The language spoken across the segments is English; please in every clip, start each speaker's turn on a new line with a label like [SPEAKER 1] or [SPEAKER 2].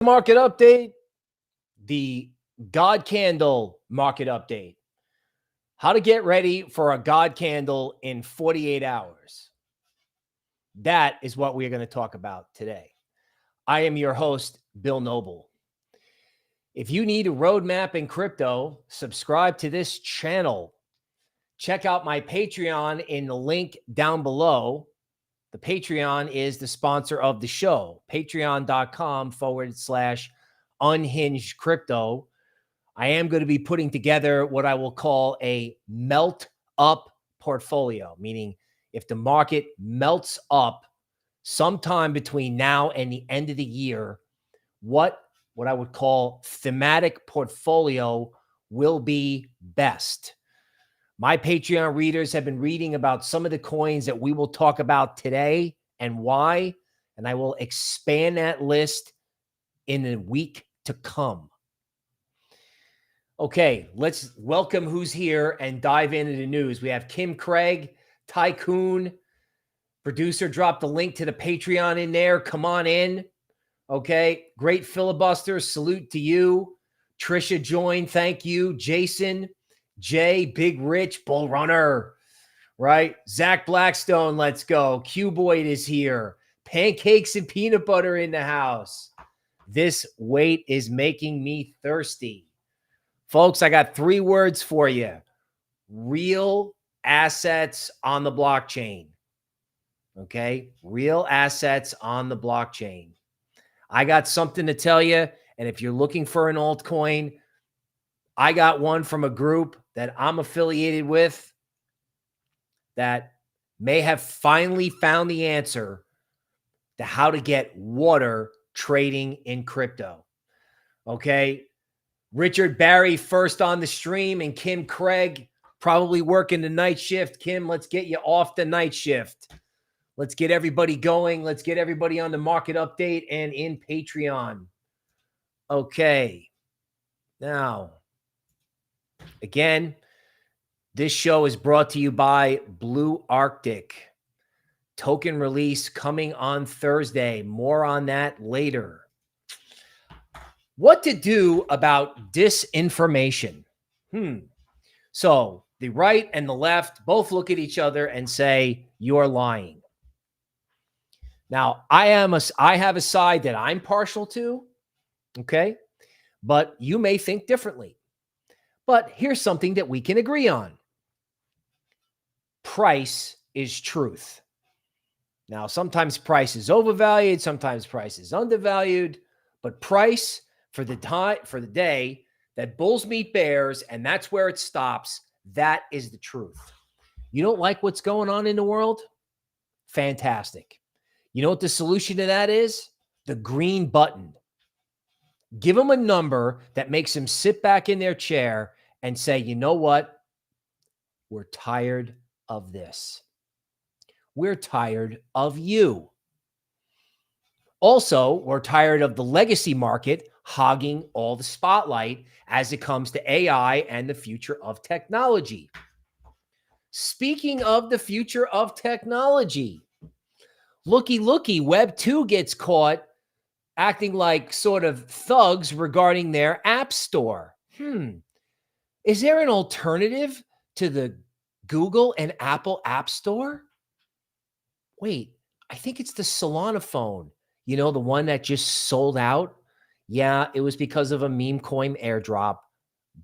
[SPEAKER 1] Market update, the God Candle market update. How to get ready for a God Candle in 48 hours. That is what we are going to talk about today. I am your host, Bill Noble. If you need a roadmap in crypto, subscribe to this channel. Check out my Patreon in the link down below. The Patreon is the sponsor of the show, patreon.com/unhinged crypto. I am going to be putting together what I will call a melt up portfolio, meaning if the market melts up sometime between now and the end of the year, what I would call thematic portfolio will be best. My Patreon readers have been reading about some of the coins that we will talk about today and why, and I will expand that list in the week to come. Okay, let's welcome who's here and dive into the news. We have Kim Craig, Tycoon, producer dropped the link to the Patreon in there. Come on in. Okay, great filibuster. Salute to you. Trisha joined. Thank you. Jason, Jay, Big Rich, Bull Runner, right? Zach Blackstone, let's go. Cuboid is here. Pancakes and peanut butter in the house. This wait is making me thirsty. Folks, I got 3 words for you. Real assets on the blockchain. Okay? Real assets on the blockchain. I got something to tell you, and if you're looking for an altcoin, I got one from a group that I'm affiliated with that may have finally found the answer to how to get water trading in crypto. Okay? Richard Barry first on the stream, and Kim Craig probably working the night shift. Kim, let's get you off the night shift. Let's get everybody going. Let's get everybody on the market update and in Patreon. Okay. Now, again, this show is brought to you by Blue Arctic. Token release coming on Thursday. More on that later. What to do about disinformation? So the right and the left both look at each other and say, you're lying. Now, I have a side that I'm partial to, okay? But you may think differently. But here's something that we can agree on. Price is truth. Now, sometimes price is overvalued, sometimes price is undervalued, but price for the day that bulls meet bears, and that's where it stops, that is the truth. You don't like what's going on in the world? Fantastic. You know what the solution to that is? The green button. Give them a number that makes them sit back in their chair and say, you know what? We're tired of this. We're tired of you. Also, we're tired of the legacy market hogging all the spotlight as it comes to AI and the future of technology. Speaking of the future of technology, looky, Web 2 gets caught acting like sort of thugs regarding their app store. Is there an alternative to the Google and Apple App Store? Wait, I think it's the Solana phone. You know, the one that just sold out? Yeah, it was because of a meme coin airdrop,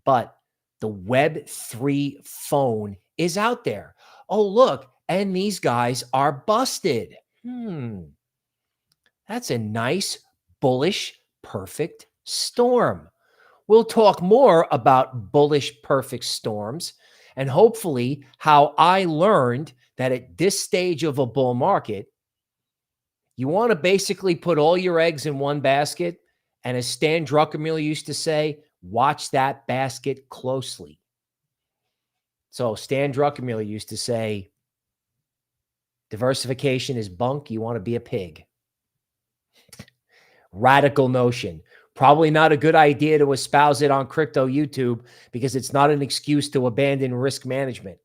[SPEAKER 1] but the Web3 phone is out there. Oh, look, and these guys are busted. That's a nice, bullish, perfect storm. We'll talk more about bullish, perfect storms and hopefully how I learned that at this stage of a bull market, you want to basically put all your eggs in one basket. And as Stan Druckenmiller used to say, watch that basket closely. So Stan Druckenmiller used to say, diversification is bunk. You want to be a pig. Radical notion. Probably not a good idea to espouse it on crypto YouTube because it's not an excuse to abandon risk management.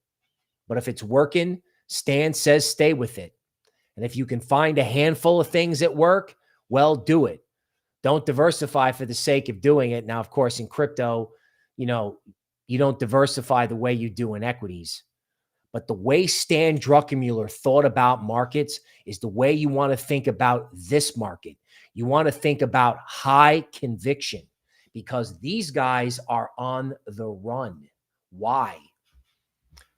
[SPEAKER 1] But if it's working, Stan says stay with it. And if you can find a handful of things that work, well, do it. Don't diversify for the sake of doing it. Now, of course, in crypto, you don't diversify the way you do in equities. But the way Stan Druckenmiller thought about markets is the way you want to think about this market. You want to think about high conviction because these guys are on the run. Why?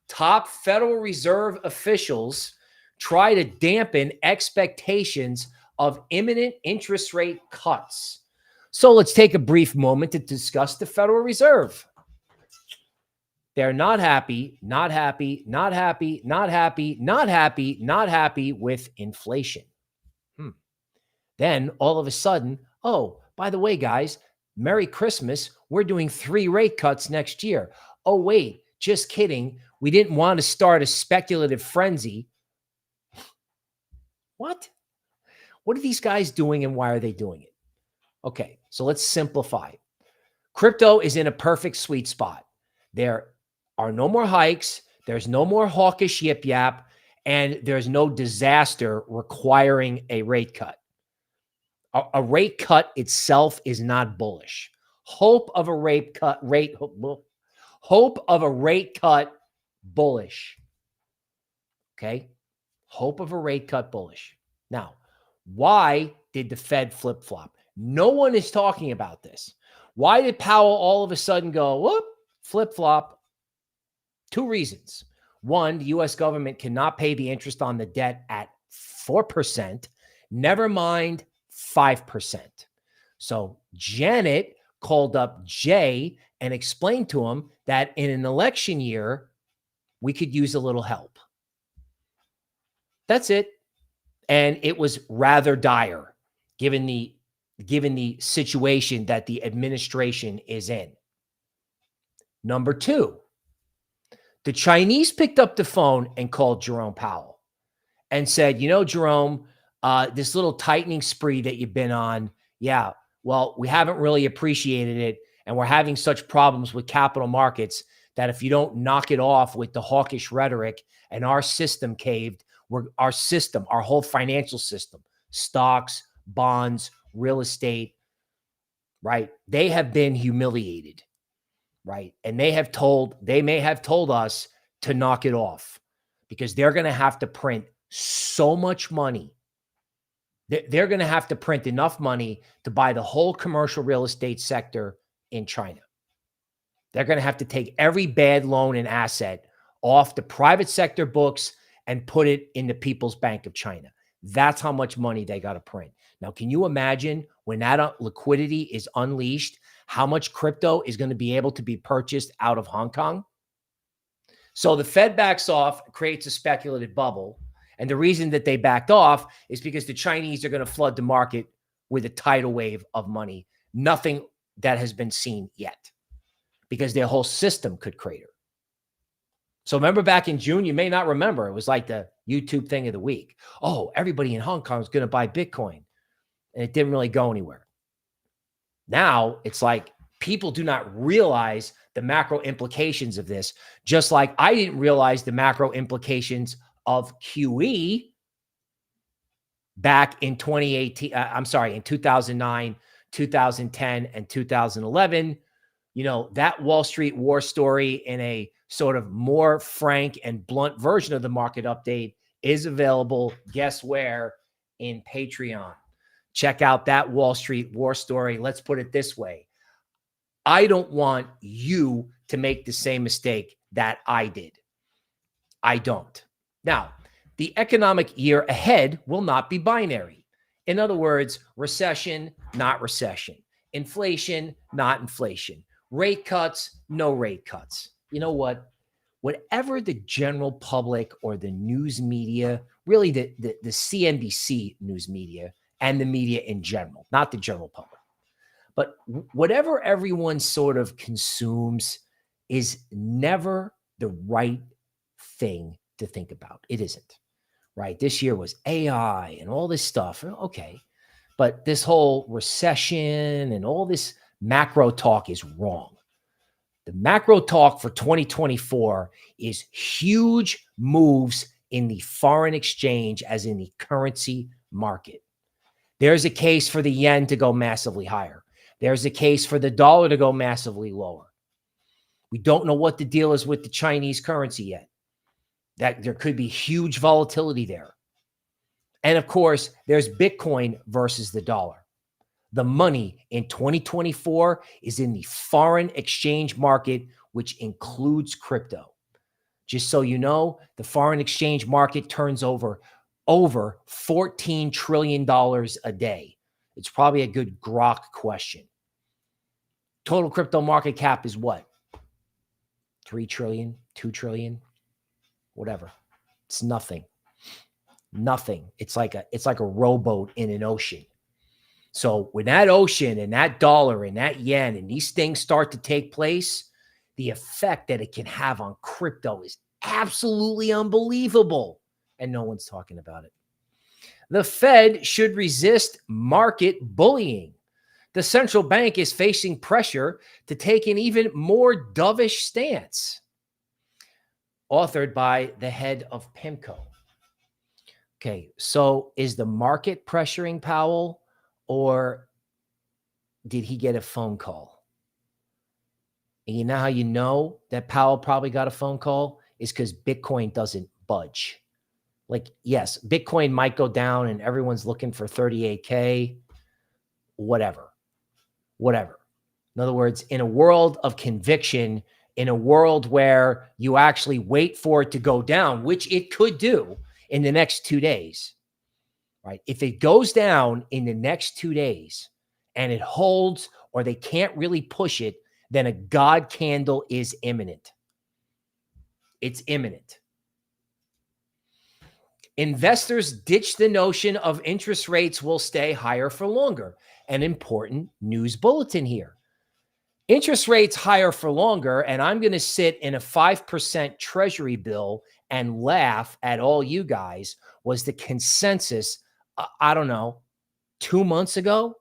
[SPEAKER 1] Top Federal Reserve officials try to dampen expectations of imminent interest rate cuts. So let's take a brief moment to discuss the Federal Reserve. They're not happy with inflation. Then all of a sudden, oh, by the way, guys, Merry Christmas. We're doing 3 rate cuts next year. Oh, wait, just kidding. We didn't want to start a speculative frenzy. What? What are these guys doing and why are they doing it? Okay, so let's simplify. Crypto is in a perfect sweet spot. There are no more hikes. There's no more hawkish yip yap, and there's no disaster requiring a rate cut. A rate cut itself is not bullish. Hope of a rate cut, bullish. Okay? Hope of a rate cut, bullish. Now, why did the Fed flip-flop? No one is talking about this. Why did Powell all of a sudden go, whoop, flip-flop? 2 reasons. One, the U.S. government cannot pay the interest on the debt at 4%, never mind 5%. So Janet called up Jay and explained to him that in an election year, we could use a little help. That's it. And it was rather dire, given the situation that the administration is in. Number 2, the Chinese picked up the phone and called Jerome Powell and said, Jerome, this little tightening spree that you've been on, yeah, well, we haven't really appreciated it. And we're having such problems with capital markets that if you don't knock it off with the hawkish rhetoric and our system caved, our whole financial system, stocks, bonds, real estate, right? They have been humiliated, right? And they may have told us to knock it off because they're going to have to print so much money. They're going to have to print enough money to buy the whole commercial real estate sector in China. They're going to have to take every bad loan and asset off the private sector books and put it in the People's Bank of China. That's how much money they got to print. Now, can you imagine when that liquidity is unleashed, how much crypto is going to be able to be purchased out of Hong Kong? So the Fed backs off, creates a speculative bubble. And the reason that they backed off is because the Chinese are going to flood the market with a tidal wave of money. Nothing that has been seen yet because their whole system could crater. So remember back in June, you may not remember, it was like the YouTube thing of the week. Oh, everybody in Hong Kong is going to buy Bitcoin. And it didn't really go anywhere. Now it's like people do not realize the macro implications of this, just like I didn't realize the macro implications of QE back in 2009, 2010, and 2011. That Wall Street war story in a sort of more frank and blunt version of the market update is available. Guess where? In Patreon. Check out that Wall Street war story. Let's put it this way. I don't want you to make the same mistake that I did. I don't. Now, the economic year ahead will not be binary. In other words, recession, not recession. Inflation, not inflation. Rate cuts, no rate cuts. You know what? Whatever the general public or the news media, really the CNBC news media and the media in general, not the general public, but whatever everyone sort of consumes is never the right thing to think about. It isn't, right? This year was AI and all this stuff. Okay. But this whole recession and all this macro talk is wrong. The macro talk for 2024 is huge moves in the foreign exchange, as in the currency market. There's a case for the yen to go massively higher. There's a case for the dollar to go massively lower. We don't know what the deal is with the Chinese currency yet. That there could be huge volatility there. And of course, there's Bitcoin versus the dollar. The money in 2024 is in the foreign exchange market, which includes crypto. Just so you know, the foreign exchange market turns over $14 trillion a day. It's probably a good grok question. Total crypto market cap is what? 3 trillion, 2 trillion, whatever. It's nothing. Nothing. It's like a rowboat in an ocean. So when that ocean and that dollar and that yen and these things start to take place, the effect that it can have on crypto is absolutely unbelievable. And no one's talking about it. The Fed should resist market bullying. The central bank is facing pressure to take an even more dovish stance. Authored by the head of PIMCO. Okay, so is the market pressuring Powell, or did he get a phone call? And you know how you know that Powell probably got a phone call is because Bitcoin doesn't budge. Like, yes, Bitcoin might go down and everyone's looking for 38K, whatever. In other words, in a world of conviction, in a world where you actually wait for it to go down, which it could do in the next 2 days, right? If it goes down in the next 2 days and it holds or they can't really push it, then a God candle is imminent. It's imminent. Investors ditch the notion of interest rates will stay higher for longer. An important news bulletin here. Interest rates higher for longer, and I'm going to sit in a 5% treasury bill and laugh at all you guys, was the consensus, I don't know, 2 months ago,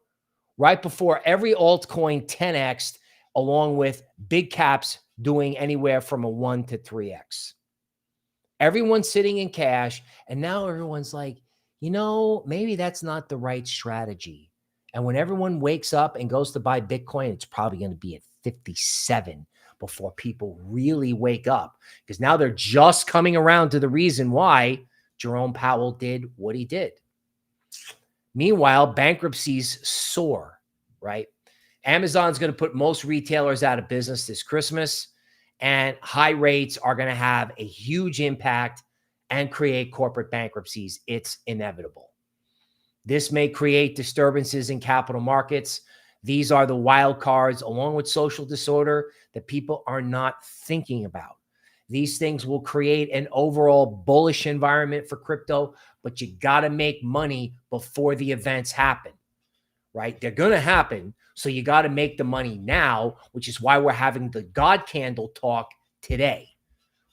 [SPEAKER 1] right before every altcoin 10x'd, along with big caps doing anywhere from a 1 to 3x. Everyone's sitting in cash, and now everyone's like, you know, maybe that's not the right strategy. And when everyone wakes up and goes to buy Bitcoin, it's probably going to be at 57 before people really wake up, because now they're just coming around to the reason why Jerome Powell did what he did. Meanwhile, bankruptcies soar, right? Amazon's going to put most retailers out of business this Christmas, and high rates are going to have a huge impact and create corporate bankruptcies. It's inevitable. This may create disturbances in capital markets. These are the wild cards, along with social disorder, that people are not thinking about. These things will create an overall bullish environment for crypto, but you got to make money before the events happen, right? They're going to happen. So you got to make the money now, which is why we're having the God candle talk today,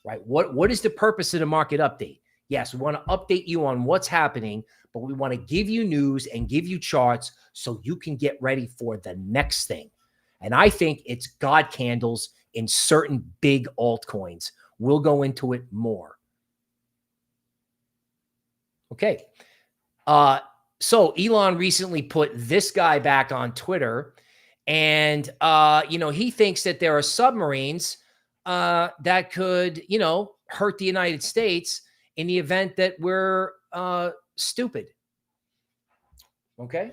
[SPEAKER 1] right? What is the purpose of the market update? Yes, we want to update you on what's happening, but we want to give you news and give you charts so you can get ready for the next thing. And I think it's God candles in certain big altcoins. We'll go into it more. Okay. So Elon recently put this guy back on Twitter, and, he thinks that there are submarines that could, hurt the United States in the event that we're stupid. Okay.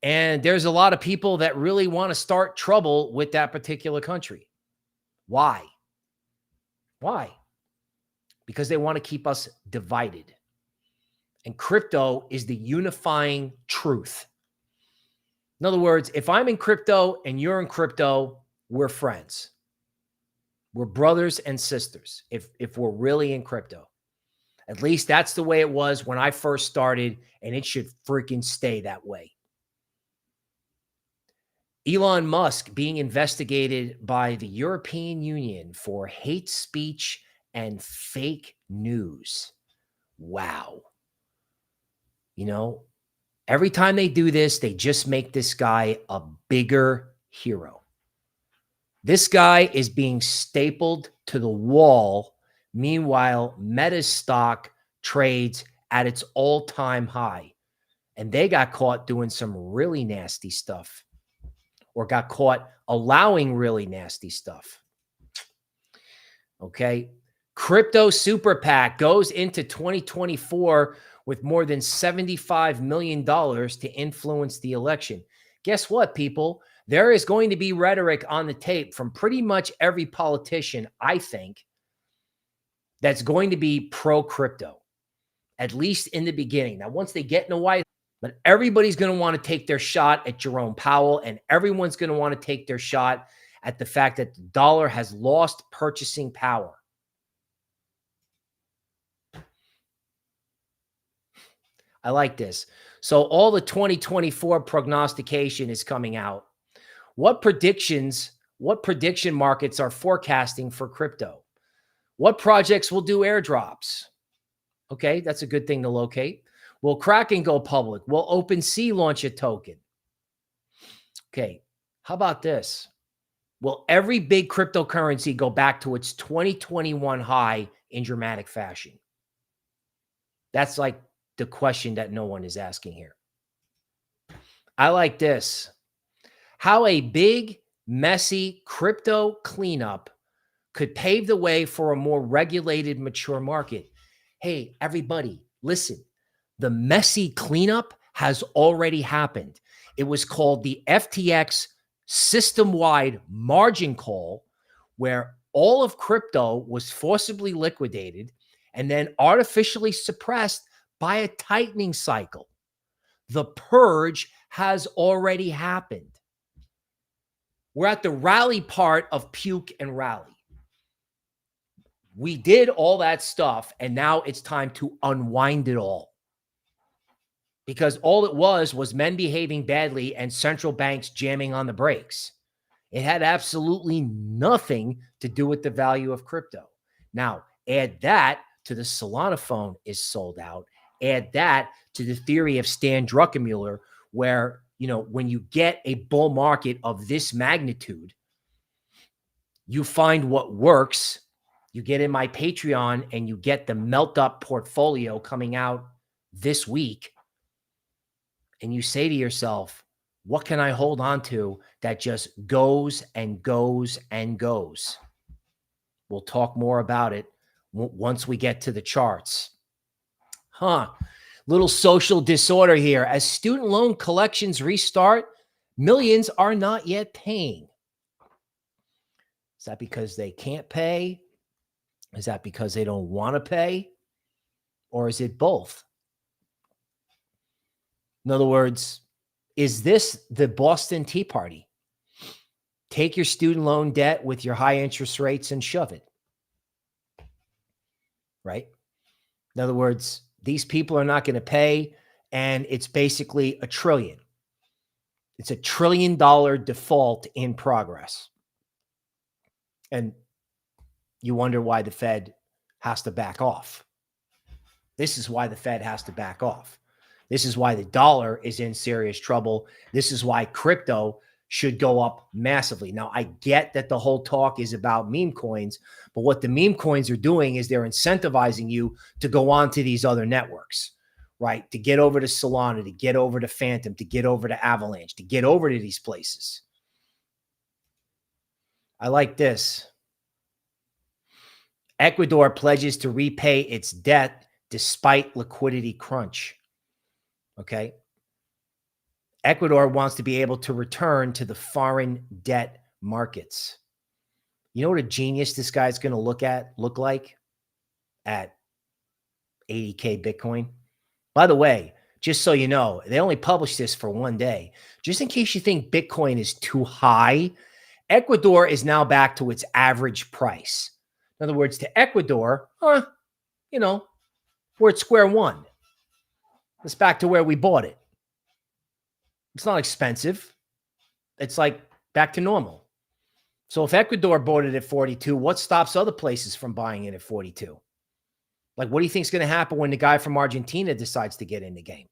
[SPEAKER 1] And there's a lot of people that really want to start trouble with that particular country. Why? Because they want to keep us divided. And crypto is the unifying truth. In other words, if I'm in crypto and you're in crypto, we're friends. We're brothers and sisters if we're really in crypto. At least that's the way it was when I first started, and it should freaking stay that way. Elon Musk being investigated by the European Union for hate speech and fake news. Wow. Every time they do this, they just make this guy a bigger hero. This guy is being stapled to the wall. Meanwhile, Meta's stock trades at its all-time high. and they got caught doing some really nasty stuff, or got caught allowing really nasty stuff. Okay. Crypto Super PAC goes into 2024 with more than $75 million to influence the election. Guess what, people? There is going to be rhetoric on the tape from pretty much every politician, I think, that's going to be pro-crypto, at least in the beginning. Now, once they get in the White House, but everybody's going to want to take their shot at Jerome Powell, and everyone's going to want to take their shot at the fact that the dollar has lost purchasing power. I like this. So all the 2024 prognostication is coming out. What prediction markets are forecasting for crypto? What projects will do airdrops? Okay, that's a good thing to locate. Will Kraken go public? Will OpenSea launch a token? Okay, how about this? Will every big cryptocurrency go back to its 2021 high in dramatic fashion? That's like the question that no one is asking here. I like this. How a big, messy crypto cleanup could pave the way for a more regulated, mature market. Hey, everybody, listen. The messy cleanup has already happened. It was called the FTX system-wide margin call, where all of crypto was forcibly liquidated and then artificially suppressed by a tightening cycle. The purge has already happened. We're at the rally part of puke and rally. We did all that stuff, and now it's time to unwind it all. Because all it was men behaving badly and central banks jamming on the brakes. It had absolutely nothing to do with the value of crypto. Now, add that to the Solana phone is sold out. Add that to the theory of Stan Druckenmiller, where, when you get a bull market of this magnitude, you find what works. You get in my Patreon and you get the melt up portfolio coming out this week. And you say to yourself, what can I hold on to that just goes and goes and goes? We'll talk more about it once we get to the charts. Little social disorder here. As student loan collections restart, millions are not yet paying. Is that because they can't pay? Is that because they don't want to pay? Or is it both? In other words, is this the Boston Tea Party? Take your student loan debt with your high interest rates and shove it. Right? In other words, these people are not going to pay, and it's basically $1 trillion. It's $1 trillion default in progress. And you wonder why the Fed has to back off. This is why the Fed has to back off. This is why the dollar is in serious trouble. This is why crypto should go up massively. Now, I get that the whole talk is about meme coins, but what the meme coins are doing is they're incentivizing you to go on to these other networks, right? To get over to Solana, to get over to Phantom, to get over to Avalanche, to get over to these places. I like this. Ecuador pledges to repay its debt despite liquidity crunch. Okay. Ecuador wants to be able to return to the foreign debt markets. You know what a genius this guy's going to look like at 80K Bitcoin? By the way, just so you know, they only published this for one day. Just in case you think Bitcoin is too high, Ecuador is now back to its average price. In other words, to Ecuador, we're at square one. It's back to where we bought it. It's not expensive. It's like back to normal. So if Ecuador bought it at 42, what stops other places from buying it at 42? Like, what do you think is going to happen when the guy from Argentina decides to get in the game?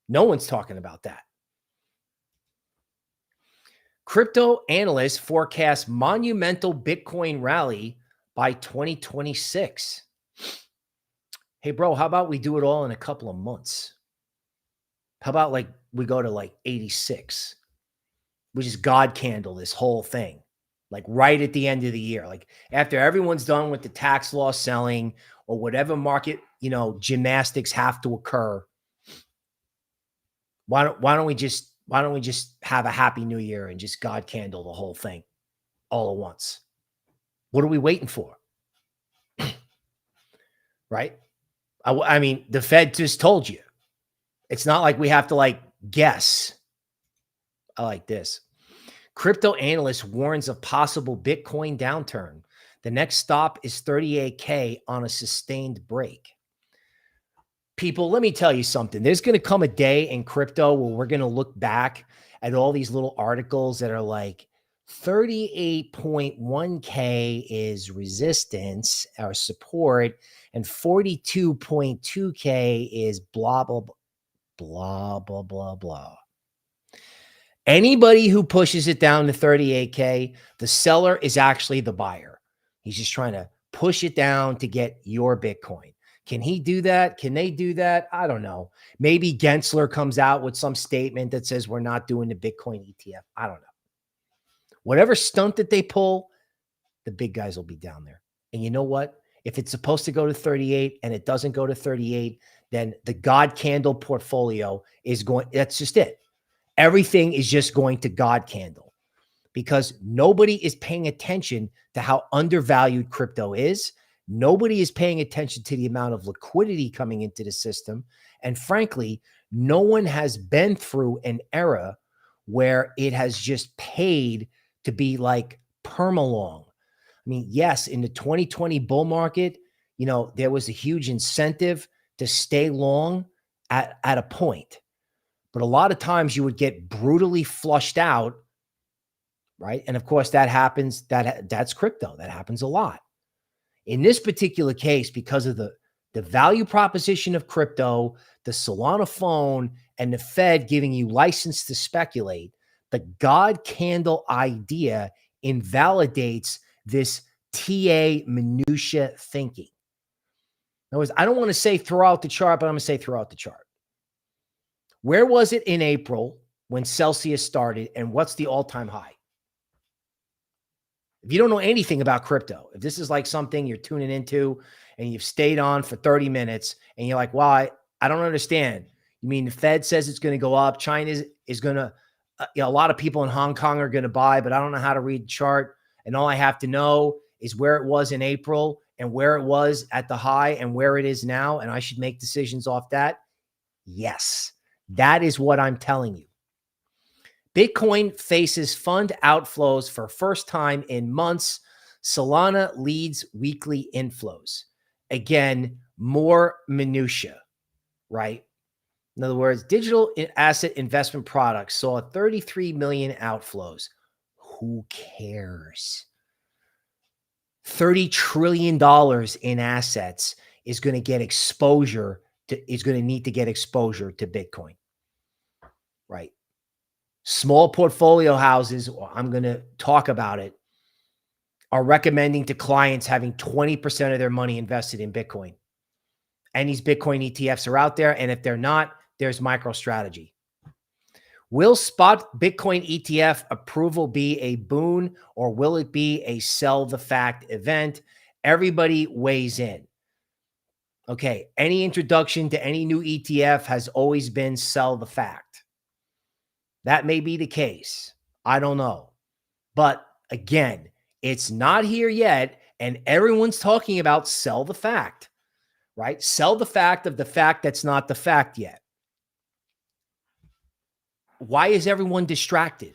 [SPEAKER 1] No one's talking about that. Crypto analysts forecast monumental Bitcoin rally by 2026. Hey, bro, how about we do it all in a couple of months? How about like we go to like 86, which is God candle this whole thing, like right at the end of the year, like after everyone's done with the tax law selling or whatever market, gymnastics have to occur. Why don't we just have a happy new year and just God candle the whole thing all at once? What are we waiting for? Right? I mean, the Fed just told you. It's not like we have to like guess. I like this. Crypto analyst warns of possible Bitcoin downturn. The next stop is 38K on a sustained break. People, let me tell you something. There's going to come a day in crypto where we're going to look back at all these little articles that are like 38.1K is resistance or support, and 42.2K is blah, blah, blah, blah, blah, blah. Anybody who pushes it down to 38K, the seller is actually the buyer. He's just trying to push it down to get your Bitcoin. Can he do that? Can they do that? I don't know. Maybe Gensler comes out with some statement that says we're not doing the Bitcoin ETF. I don't know. Whatever stunt that they pull, the big guys will be down there. And you know what? If it's supposed to go to 38 and it doesn't go to 38, then the God candle portfolio is going, that's just it. Everything is just going to God candle because nobody is paying attention to how undervalued crypto is. Nobody is paying attention to the amount of liquidity coming into the system. And frankly, no one has been through an era where it has just paid to be like permalong. I mean, yes, in the 2020 bull market, there was a huge incentive to stay long at a point. But a lot of times you would get brutally flushed out, right? And of course, that happens. That's crypto. That happens a lot. In this particular case, because of the value proposition of crypto, the Solana phone, and the Fed giving you license to speculate, the God candle idea invalidates this TA minutia thinking. In other words, I don't want to say throw out the chart, but I'm going to say throw out the chart. Where was it in April when Celsius started, and what's the all-time high? If you don't know anything about crypto, if this is like something you're tuning into and you've stayed on for 30 minutes and you're like, well, I don't understand. You mean the Fed says it's going to go up? China is going to, a lot of people in Hong Kong are going to buy, but I don't know how to read the chart. And all I have to know is where it was in April and where it was at the high and where it is now. And I should make decisions off that. Yes, that is what I'm telling you. Bitcoin faces fund outflows for first time in months. Solana leads weekly inflows. Again, more minutia, right? In other words, digital asset investment products saw 33 million outflows. Who cares? $30 trillion in assets is going to get exposure to, is going to need to get exposure to Bitcoin, right? Small portfolio houses, I'm going to talk about it, are recommending to clients having 20% of their money invested in Bitcoin. And these Bitcoin ETFs are out there. And if they're not, there's MicroStrategy. Will spot Bitcoin ETF approval be a boon, or will it be a sell the fact event? Everybody weighs in. Okay, any introduction to any new ETF has always been sell the fact. That may be the case. I don't know. But again, it's not here yet. And everyone's talking about sell the fact, right? Sell the fact of the fact that's not the fact yet. Why is everyone distracted?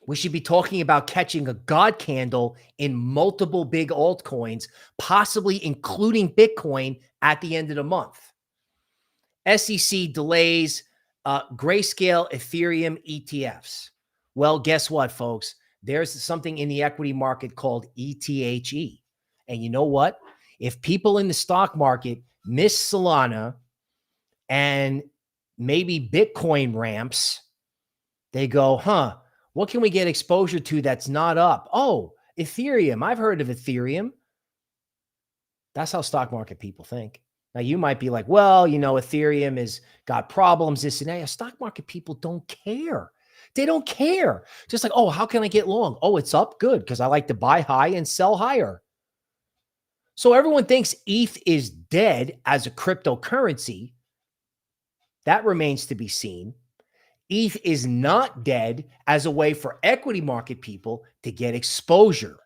[SPEAKER 1] We should be talking about catching a God candle in multiple big altcoins, possibly including Bitcoin at the end of the month. SEC delays Grayscale Ethereum ETFs. Well, guess what, folks? There's something in the equity market called ETHE. And you know what? If people in the stock market miss Solana and maybe Bitcoin ramps, they go, what can we get exposure to that's not up? Oh, Ethereum. I've heard of Ethereum. That's how stock market people think. Now you might be like, well, Ethereum has got problems, this and that. Stock market people don't care. They don't care. Just like, oh, how can I get long? Oh, it's up. Good. Because I like to buy high and sell higher. So everyone thinks ETH is dead as a cryptocurrency. That remains to be seen. ETH is not dead as a way for equity market people to get exposure.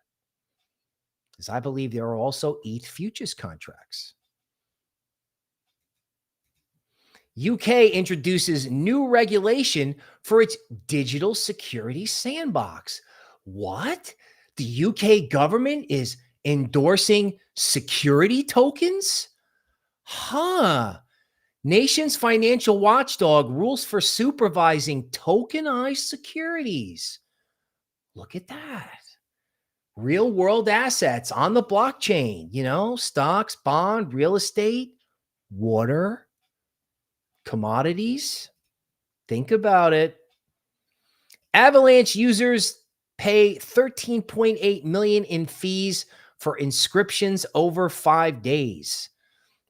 [SPEAKER 1] Because I believe there are also ETH futures contracts. UK introduces new regulation for its digital security sandbox. What? The UK government is endorsing security tokens? Huh. Nation's financial watchdog rules for supervising tokenized securities. Look at that. Real world assets on the blockchain, stocks, bond, real estate, water, commodities. Think about it. Avalanche users pay 13.8 million in fees for inscriptions over 5 days.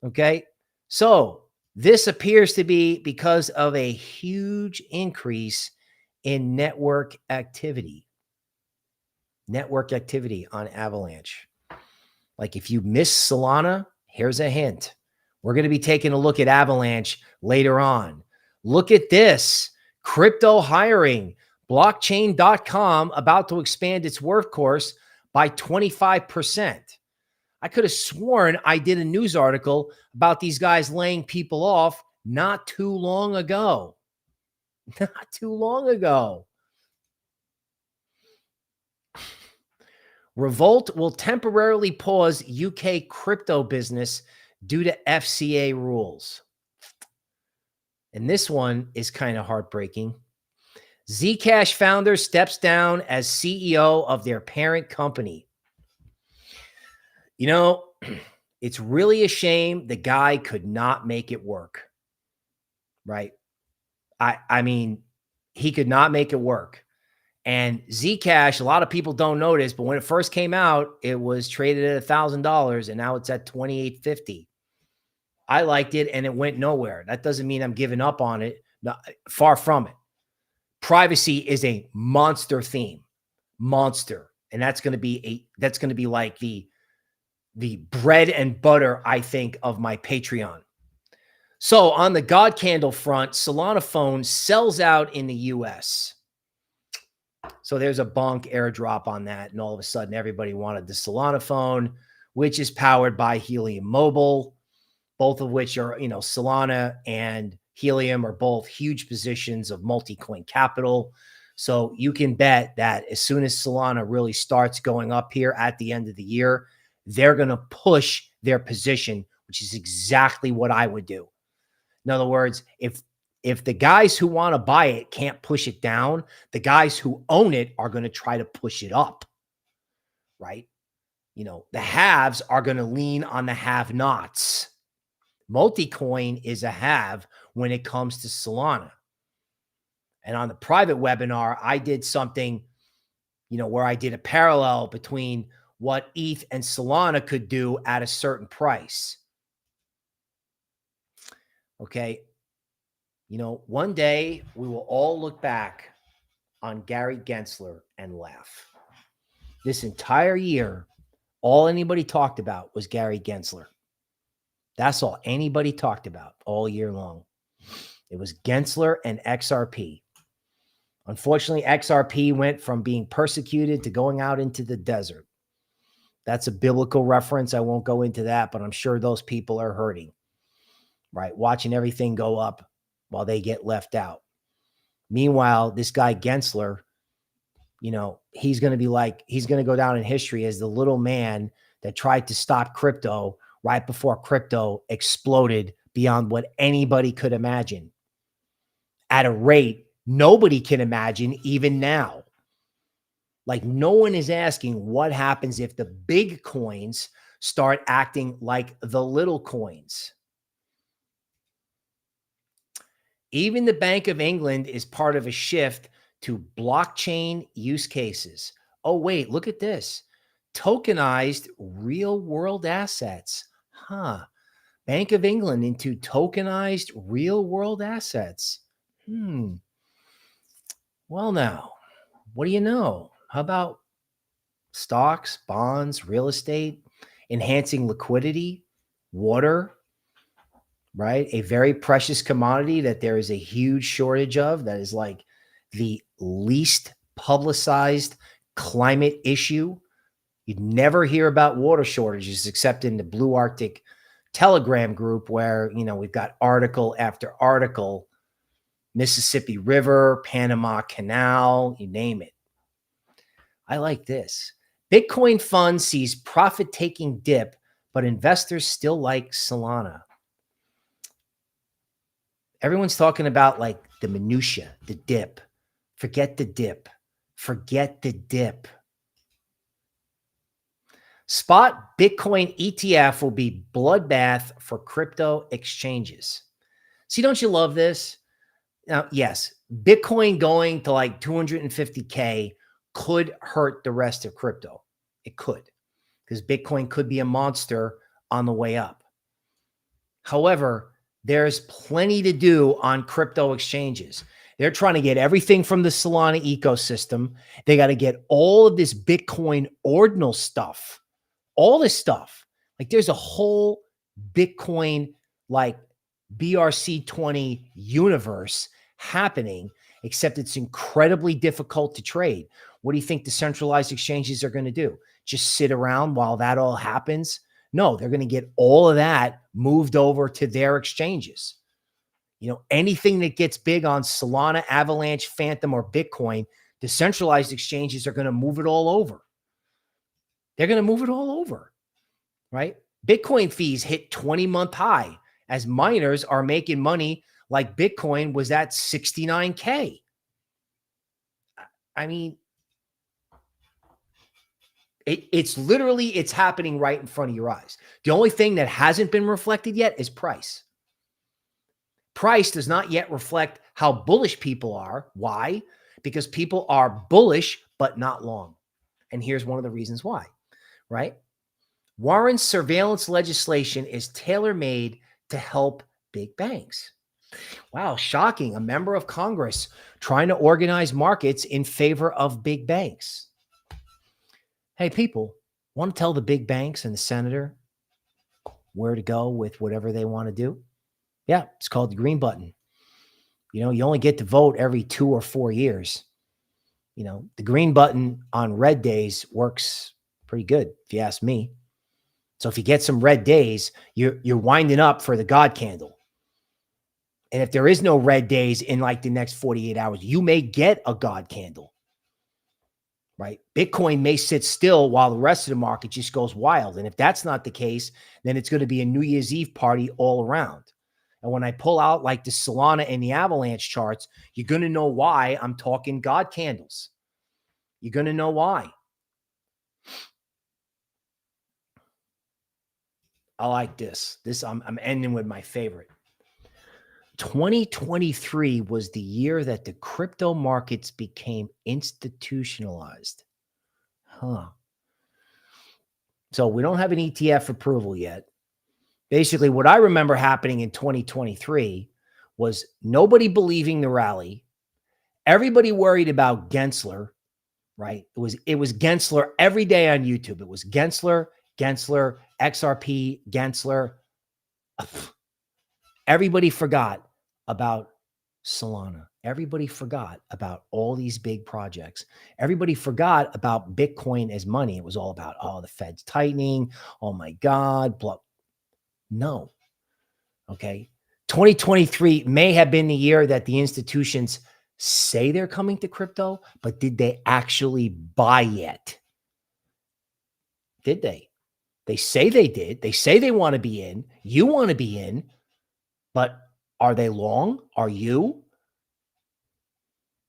[SPEAKER 1] Okay. So this appears to be because of a huge increase in network activity. Network activity on Avalanche. Like if you miss Solana, here's a hint. We're going to be taking a look at Avalanche later on. Look at this. Crypto hiring. Blockchain.com about to expand its workforce by 25%. I could have sworn I did a news article about these guys laying people off not too long ago. Not too long ago. Revolt will temporarily pause UK crypto business due to FCA rules. And this one is kind of heartbreaking. Zcash founder steps down as CEO of their parent company. It's really a shame the guy could not make it work. Right? I mean, he could not make it work. And Zcash, a lot of people don't notice, but when it first came out, it was traded at $1,000 and now it's at $2,850. I liked it and it went nowhere. That doesn't mean I'm giving up on it. No, far from it. Privacy is a monster theme. Monster. And that's going to be like the bread and butter, I think, of my Patreon. So on the God Candle front, Solana phone sells out in the US. So there's a bonk airdrop on that. And all of a sudden, everybody wanted the Solana phone, which is powered by Helium Mobile, both of which are, Solana and Helium are both huge positions of multi-coin capital. So you can bet that as soon as Solana really starts going up here at the end of the year, they're going to push their position, which is exactly what I would do. In other words, if the guys who want to buy it can't push it down, the guys who own it are going to try to push it up, right? The haves are going to lean on the have-nots. Multicoin is a have when it comes to Solana. And on the private webinar, I did something, where I did a parallel between what ETH and Solana could do at a certain price. Okay. One day we will all look back on Gary Gensler and laugh. This entire year, all anybody talked about was Gary Gensler. That's all anybody talked about all year long. It was Gensler and XRP. Unfortunately, XRP went from being persecuted to going out into the desert. That's a biblical reference. I won't go into that, but I'm sure those people are hurting, right? Watching everything go up while they get left out. Meanwhile, this guy Gensler, he's going to go down in history as the little man that tried to stop crypto right before crypto exploded beyond what anybody could imagine at a rate nobody can imagine even now. Like no one is asking what happens if the big coins start acting like the little coins. Even the Bank of England is part of a shift to blockchain use cases. Oh, wait, look at this. Tokenized real world assets. Bank of England into tokenized real world assets. Well, now, what do you know? How about stocks, bonds, real estate, enhancing liquidity, water, right? A very precious commodity that there is a huge shortage of, that is like the least publicized climate issue. You'd never hear about water shortages except in the Blue Arctic Telegram group, where, we've got article after article, Mississippi River, Panama Canal, you name it. I like this. Bitcoin fund sees profit-taking dip, but investors still like Solana. Everyone's talking about like the minutia, the dip. Forget the dip. Forget the dip. Spot Bitcoin ETF will be bloodbath for crypto exchanges. See, don't you love this? Now, yes, Bitcoin going to like 250K could hurt the rest of crypto. It could, because Bitcoin could be a monster on the way up. However, there's plenty to do on crypto exchanges. They're trying to get everything from the Solana ecosystem. They got to get all of this Bitcoin ordinal stuff, all this stuff. Like, there's a whole Bitcoin like BRC20 universe happening, except it's incredibly difficult to trade. What do you think the centralized exchanges are going to do? Just sit around while that all happens? No, they're going to get all of that moved over to their exchanges. Anything that gets big on Solana, Avalanche, Phantom, or Bitcoin, the centralized exchanges are going to move it all over. They're going to move it all over, right? Bitcoin fees hit 20-month high as miners are making money like Bitcoin was at 69K. I mean, it's happening right in front of your eyes. The only thing that hasn't been reflected yet is price. Price does not yet reflect how bullish people are. Why? Because people are bullish, but not long. And here's one of the reasons why, right? Warren's surveillance legislation is tailor-made to help big banks. Wow, shocking. A member of Congress trying to organize markets in favor of big banks. Hey, people, want to tell the big banks and the senator where to go with whatever they want to do? Yeah, it's called the green button. You only get to vote every 2 or 4 years. The green button on red days works pretty good, if you ask me. So if you get some red days, you're winding up for the God candle. And if there is no red days in like the next 48 hours, you may get a God candle, right? Bitcoin may sit still while the rest of the market just goes wild. And if that's not the case, then it's going to be a New Year's Eve party all around. And when I pull out like the Solana and the Avalanche charts, you're going to know why I'm talking God candles. You're going to know why. I like this. I'm ending with my favorite. 2023 was the year that the crypto markets became institutionalized. So we don't have an ETF approval yet. Basically, what I remember happening in 2023 was nobody believing the rally. Everybody worried about Gensler, right? It was Gensler every day on YouTube. It was Gensler, XRP, Gensler. Everybody forgot about Solana. Everybody forgot about all these big projects. Everybody forgot about Bitcoin as money. It was all about, the Fed's tightening. Oh my God. Blah. No. Okay. 2023 may have been the year that the institutions say they're coming to crypto, but did they actually buy yet? Did they? They say they did. They say they want to be in. You want to be in, but are they long? Are you?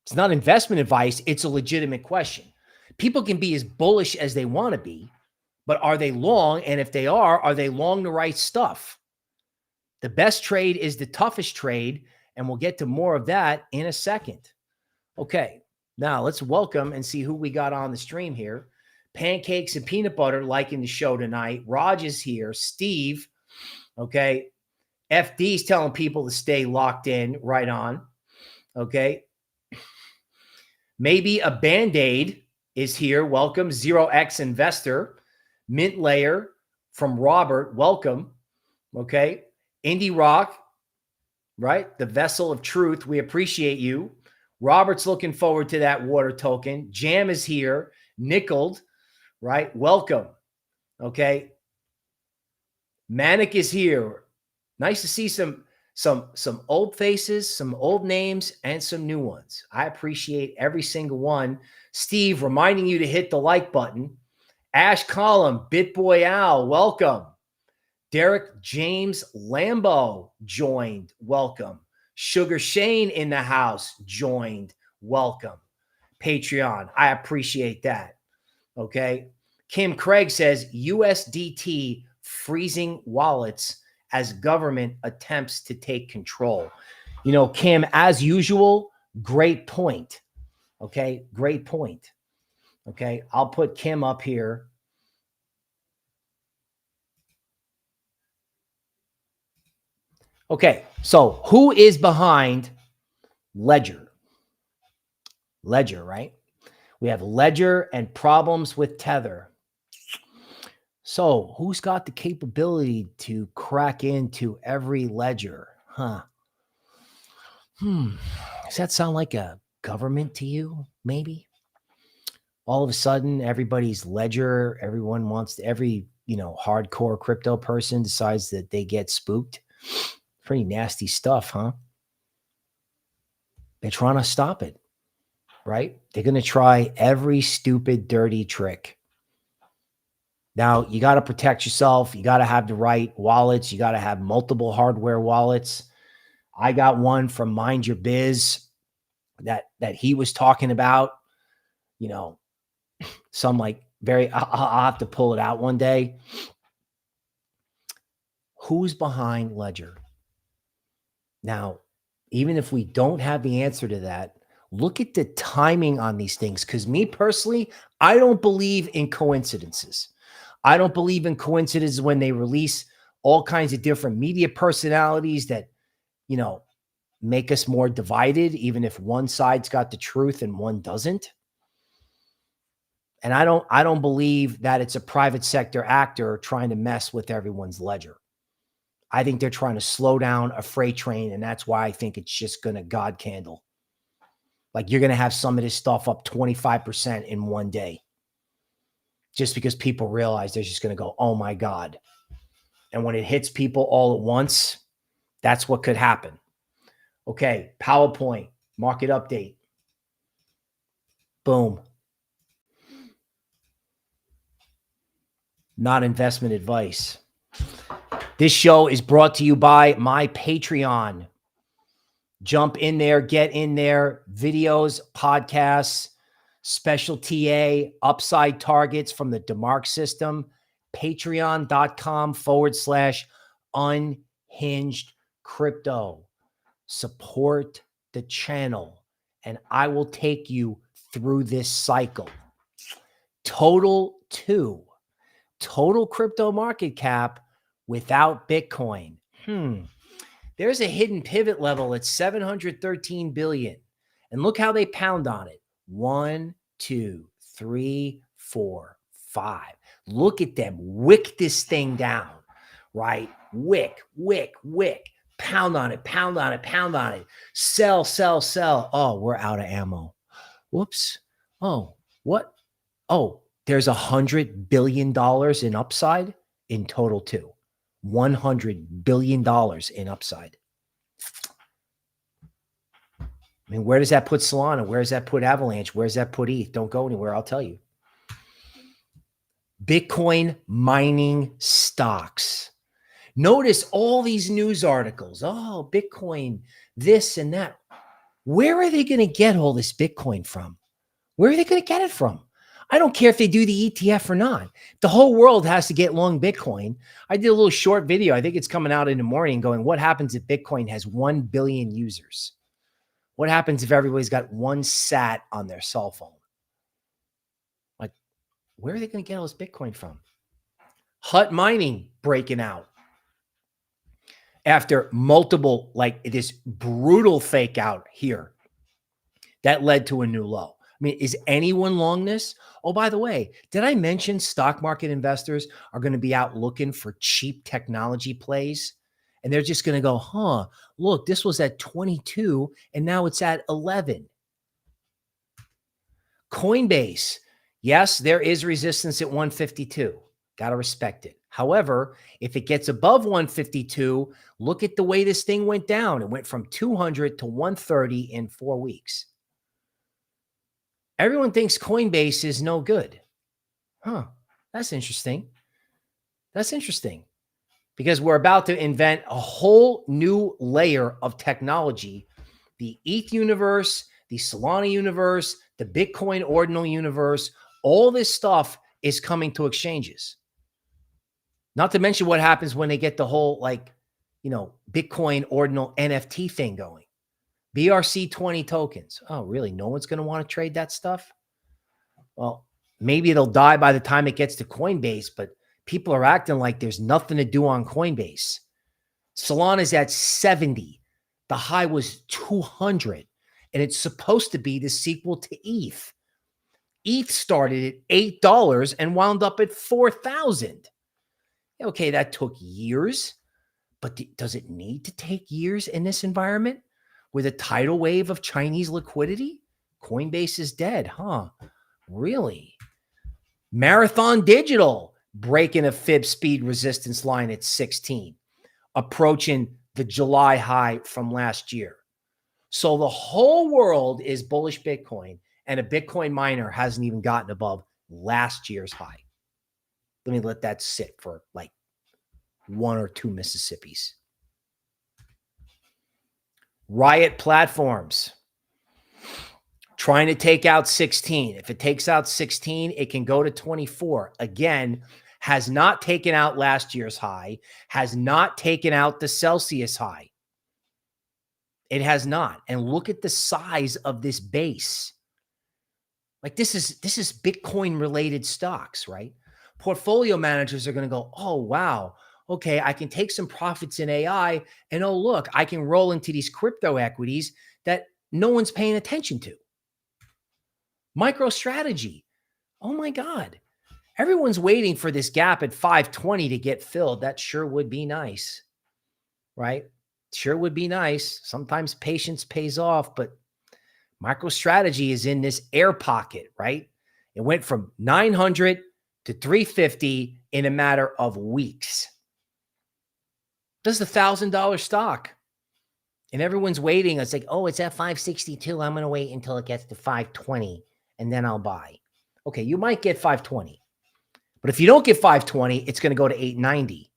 [SPEAKER 1] It's not investment advice. It's a legitimate question. People can be as bullish as they want to be, but are they long? And if they are they long the right stuff? The best trade is the toughest trade, and we'll get to more of that in a second. Okay, now let's welcome and see who we got on the stream here. Pancakes and peanut butter liking the show tonight. Raj is here. Steve, Okay. FD's telling people to stay locked in, right on. Okay. Maybe a Band-Aid is here. Welcome. 0x Investor. Mint Layer from Robert. Welcome. Okay. Indie Rock, right? The Vessel of Truth. We appreciate you. Robert's looking forward to that water token. Jam is here. Nickeled, right? Welcome. Okay. Manic is here. Nice to see some old faces, some old names, and some new ones. I appreciate every single one. Steve, reminding you to hit the like button. Ash Column, BitBoy Al, welcome. Derek James Lambo joined. Welcome. Sugar Shane in the house joined. Welcome. Patreon. I appreciate that. Okay. Kim Craig says USDT freezing wallets as government attempts to take control. You know, Kim, as usual, great point. Okay. Great point. Okay. I'll put Kim up here. Okay. So who is behind Ledger? Ledger, right? We have Ledger and problems with Tether. So who's got the capability to crack into every ledger? Huh. Does that sound like a government to you? Maybe. All of a sudden, everybody's ledger, everyone wants to, every, hardcore crypto person decides that they get spooked. Pretty nasty stuff, huh? They're trying to stop it, right? They're going to try every stupid, dirty trick. Now, you got to protect yourself. You got to have the right wallets. You got to have multiple hardware wallets. I got one from Mind Your Biz that he was talking about, some like I'll have to pull it out one day. Who's behind Ledger? Now, even if we don't have the answer to that, look at the timing on these things. Because me personally, I don't believe in coincidences. I don't believe in coincidences when they release all kinds of different media personalities that, make us more divided, even if one side's got the truth and one doesn't. And I don't believe that it's a private sector actor trying to mess with everyone's ledger. I think they're trying to slow down a freight train, and that's why I think it's just going to God candle. Like you're going to have some of this stuff up 25% in one day. Just because people realize they're just going to go, oh my God. And when it hits people all at once, that's what could happen. Okay, PowerPoint, market update. Boom. Not investment advice. This show is brought to you by my Patreon. Jump in there, get in there. Videos, podcasts, special TA, upside targets from the DeMark system. Patreon.com/unhinged crypto. Support the channel, and I will take you through this cycle. Total crypto market cap without Bitcoin. There's a hidden pivot level at 713 billion. And look how they pound on it. 1, 2, 3, 4, 5. Look at them wick this thing down, right? Wick. Pound on it. Sell. Oh, we're out of ammo. Whoops. Oh, what? Oh, there's $100 billion in upside in total too. $100 billion in upside. I mean, where does that put Solana? Where does that put Avalanche? Where does that put ETH? Don't go anywhere. I'll tell you. Bitcoin mining stocks. Notice all these news articles. Oh, Bitcoin, this and that. Where are they going to get all this Bitcoin from? Where are they going to get it from? I don't care if they do the ETF or not. The whole world has to get long Bitcoin. I did a little short video. I think it's coming out in the morning going, what happens if Bitcoin has 1 billion users? What happens if everybody's got one sat on their cell phone? Like, where are they going to get all this Bitcoin from? Hut mining breaking out. after multiple, like this brutal fake out here that led to a new low. I mean, is anyone long this? Oh, by the way, did I mention stock market investors are going to be out looking for cheap technology plays? And they're just going to go, huh, look, this was at 22 and now it's at 11. Coinbase, yes, there is resistance at 152. Got to respect it. However, if it gets above 152, look at the way this thing went down. It went from 200 to 130 in 4 weeks. Everyone thinks Coinbase is no good. Huh, that's interesting. That's interesting because we're about to invent a whole new layer of technology. The ETH universe, the Solana universe, the Bitcoin ordinal universe, all this stuff is coming to exchanges. Not to mention what happens when they get the whole, like, Bitcoin ordinal NFT thing going. BRC20 tokens. Oh, really? No one's going to want to trade that stuff? Well, maybe it'll die by the time it gets to Coinbase, but people are acting like there's nothing to do on Coinbase. Solana's at 70. The high was 200, and it's supposed to be the sequel to ETH. ETH started at $8 and wound up at 4,000. Okay, that took years, but does it need to take years in this environment with a tidal wave of Chinese liquidity? Coinbase is dead, huh? Really? Marathon Digital breaking a fib speed resistance line at 16, approaching the July high from last year. So the whole world is bullish Bitcoin, and a Bitcoin miner hasn't even gotten above last year's high. Let me let that sit for like 1 or 2 Mississippis. Riot Platforms trying to take out 16. If it takes out 16, it can go to 24. Again, has not taken out last year's high, has not taken out the Celsius high. It has not. And look at the size of this base. Like this is Bitcoin related stocks, right? Portfolio managers are going to go, oh, wow. Okay, I can take some profits in AI and oh, look, I can roll into these crypto equities that no one's paying attention to. MicroStrategy. Oh my God. Everyone's waiting for this gap at 520 to get filled. That sure would be nice, right? Sure would be nice. Sometimes patience pays off, but MicroStrategy is in this air pocket, right? It went from 900 to 350 in a matter of weeks. This is a $1,000 stock. And everyone's waiting. It's like, oh, it's at 562. I'm going to wait until it gets to 520 and then I'll buy. Okay, you might get 520. But if you don't get 520, it's going to go to 890.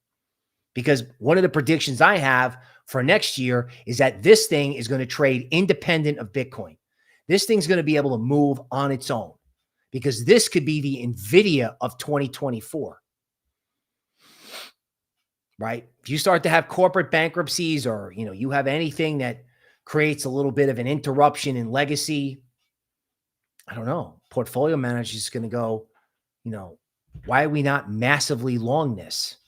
[SPEAKER 1] Because one of the predictions I have for next year is that this thing is going to trade independent of Bitcoin. This thing's going to be able to move on its own because this could be the NVIDIA of 2024. Right? If you start to have corporate bankruptcies or, you have anything that creates a little bit of an interruption in legacy, I don't know, portfolio manager is going to go, why are we not massively long this?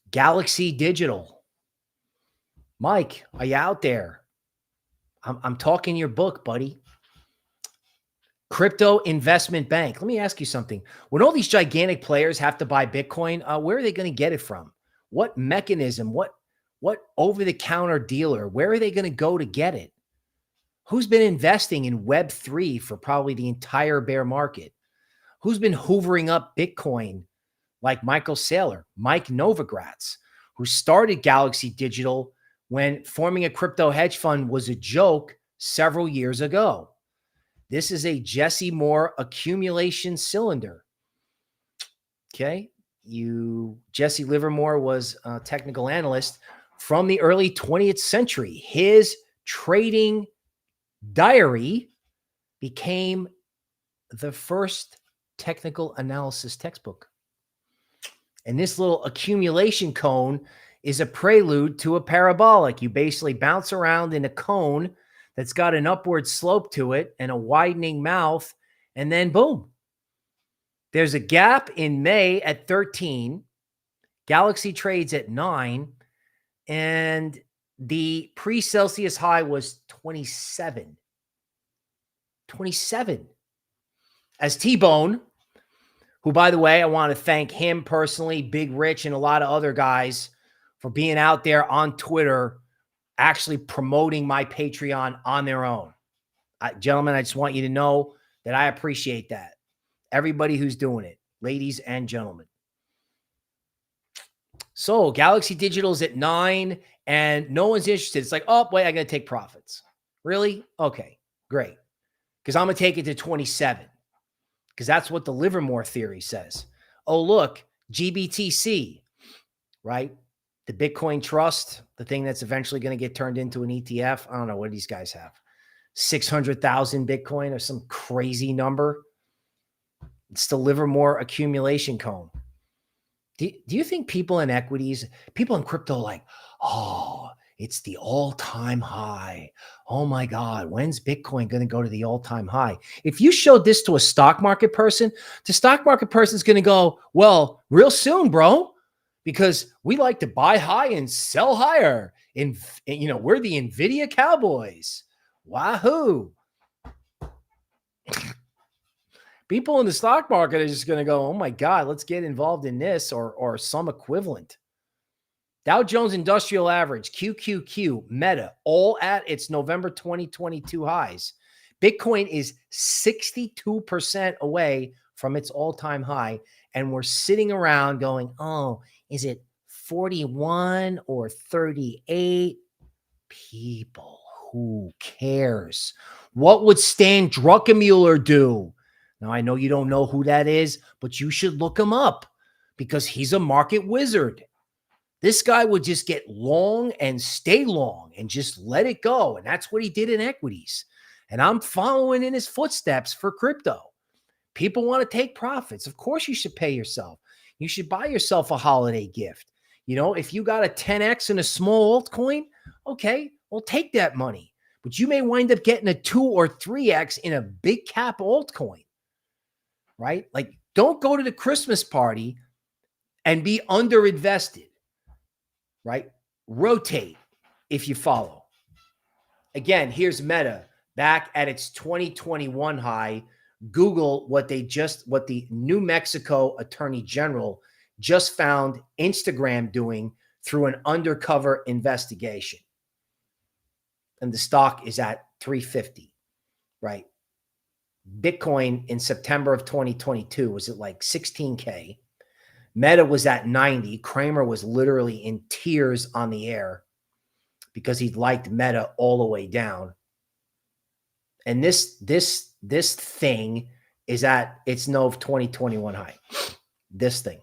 [SPEAKER 1] Galaxy Digital. Mike, are you out there? I'm talking your book, buddy. Crypto Investment Bank. Let me ask you something. When all these gigantic players have to buy Bitcoin, where are they going to get it from? What mechanism? What over-the-counter dealer? Where are they going to go to get it? Who's been investing in Web3 for probably the entire bear market? Who's been hoovering up Bitcoin like Michael Saylor, Mike Novogratz, who started Galaxy Digital when forming a crypto hedge fund was a joke several years ago. This is a Jesse Moore accumulation cylinder. Okay. Jesse Livermore was a technical analyst from the early 20th century. His trading diary became the first technical analysis textbook. And this little accumulation cone is a prelude to a parabolic. You basically bounce around in a cone that's got an upward slope to it and a widening mouth, and then boom. There's a gap in May at 13. Galaxy trades at 9, and the pre-Celsius high was 27. 27. As T-Bone, who, by the way, I want to thank him personally, Big Rich, and a lot of other guys for being out there on Twitter, actually promoting my Patreon on their own. Gentlemen, I just want you to know that I appreciate that. Everybody who's doing it, ladies and gentlemen. So Galaxy Digital's at 9, and no one's interested. It's like, oh, wait, I got to take profits. Really? Okay, great. Because I'm going to take it to 27. Because that's what the Livermore theory says. Oh, look, GBTC, right? The Bitcoin Trust, the thing that's eventually going to get turned into an ETF. I don't know what these guys have. 600,000 Bitcoin or some crazy number. It's the Livermore accumulation cone. Do you think people in equities, people in crypto like, oh, it's the all-time high. Oh my God, when's Bitcoin going to go to the all-time high? If you showed this to a stock market person, the stock market person is going to go, well, real soon, bro, because we like to buy high and sell higher. And we're the NVIDIA cowboys. Wahoo. People in the stock market are just going to go, oh my God, let's get involved in this or some equivalent. Dow Jones Industrial Average, QQQ, Meta, all at its November 2022 highs. Bitcoin is 62% away from its all-time high, and we're sitting around going, oh, is it 41 or 38? People, who cares? What would Stan Druckenmiller do? Now, I know you don't know who that is, but you should look him up because he's a market wizard. This guy would just get long and stay long and just let it go. And that's what he did in equities. And I'm following in his footsteps for crypto. People want to take profits. Of course, you should pay yourself. You should buy yourself a holiday gift. If you got a 10X in a small altcoin, okay, well, take that money. But you may wind up getting a 2 or 3X in a big cap altcoin. Right? Like, don't go to the Christmas party and be underinvested, right? Rotate if you follow. Again, here's Meta back at its 2021 high. Google what the New Mexico Attorney General just found Instagram doing through an undercover investigation. And the stock is at 350, right? Bitcoin in September of 2022 was at like 16K. Meta was at 90. Kramer was literally in tears on the air because he liked Meta all the way down. And this thing is at its Nov 2021 high. This thing.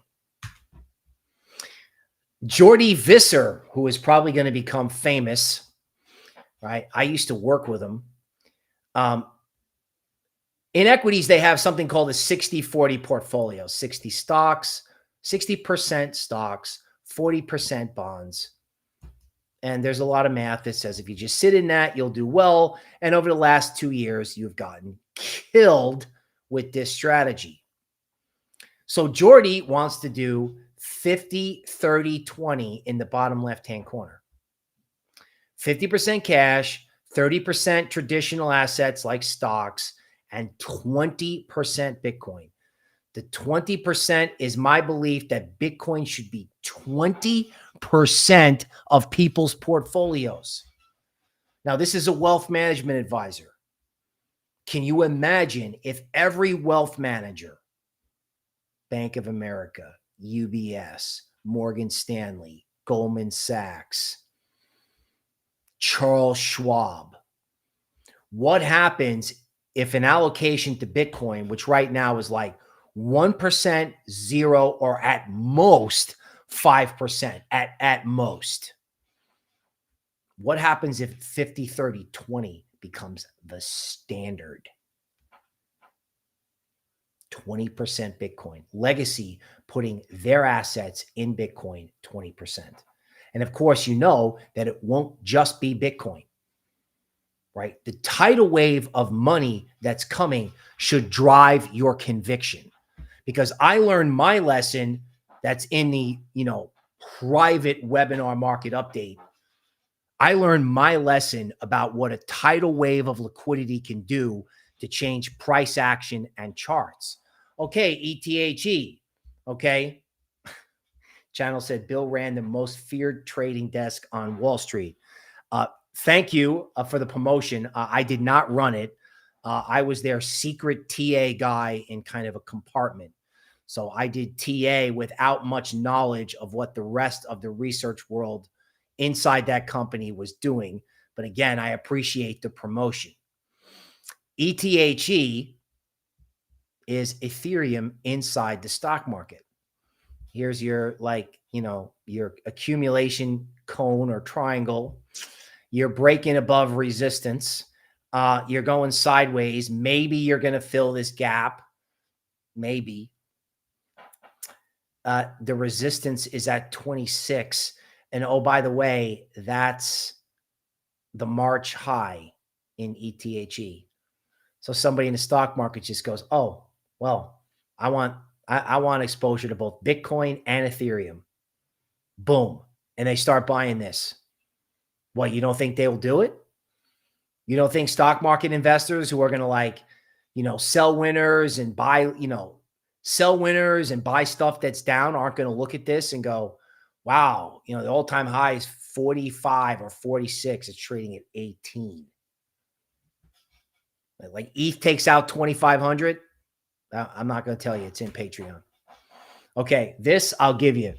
[SPEAKER 1] Jordy Visser, who is probably going to become famous, right? I used to work with him. In equities, they have something called a 60-40 portfolio, 60 stocks, 60% stocks, 40% bonds. And there's a lot of math that says if you just sit in that, you'll do well. And over the last 2 years, you've gotten killed with this strategy. So Jordy wants to do 50, 30, 20 in the bottom left-hand corner. 50% cash, 30% traditional assets like stocks, and 20% Bitcoin. The 20% is my belief that Bitcoin should be 20% of people's portfolios. Now, this is a wealth management advisor. Can you imagine if every wealth manager, Bank of America, UBS, Morgan Stanley, Goldman Sachs, Charles Schwab, what happens if an allocation to Bitcoin, which right now is like 1%, 0, or at most 5%, at most? What happens if 50, 30, 20 becomes the standard? 20% Bitcoin. Legacy putting their assets in Bitcoin, 20%. And of course, you know that it won't just be Bitcoin, right? The tidal wave of money that's coming should drive your conviction, because I learned my lesson that's in the, private webinar market update, I learned my lesson about what a tidal wave of liquidity can do to change price action and charts. Okay, ETHE. Okay. Channel said Bill ran the most feared trading desk on Wall Street. Thank you for the promotion. I did not run it. I was their secret TA guy in kind of a compartment. So I did TA without much knowledge of what the rest of the research world inside that company was doing. But again, I appreciate the promotion. ETHE is Ethereum inside the stock market. Here's your, like, you know, your accumulation cone or triangle. You're breaking above resistance. You're going sideways. Maybe you're going to fill this gap. Maybe. The resistance is at 26. And oh, by the way, that's the March high in ETHE. So somebody in the stock market just goes, oh, well, I want exposure to both Bitcoin and Ethereum. Boom. And they start buying this. What, you don't think they will do it? You don't think stock market investors who are going to, like, you know, sell winners and buy, you know, sell winners and buy stuff that's down aren't going to look at this and go, wow, you know, the all-time high is 45 or 46. It's trading at 18. Like ETH takes out 2,500. I'm not going to tell you. It's in Patreon. Okay, this I'll give you.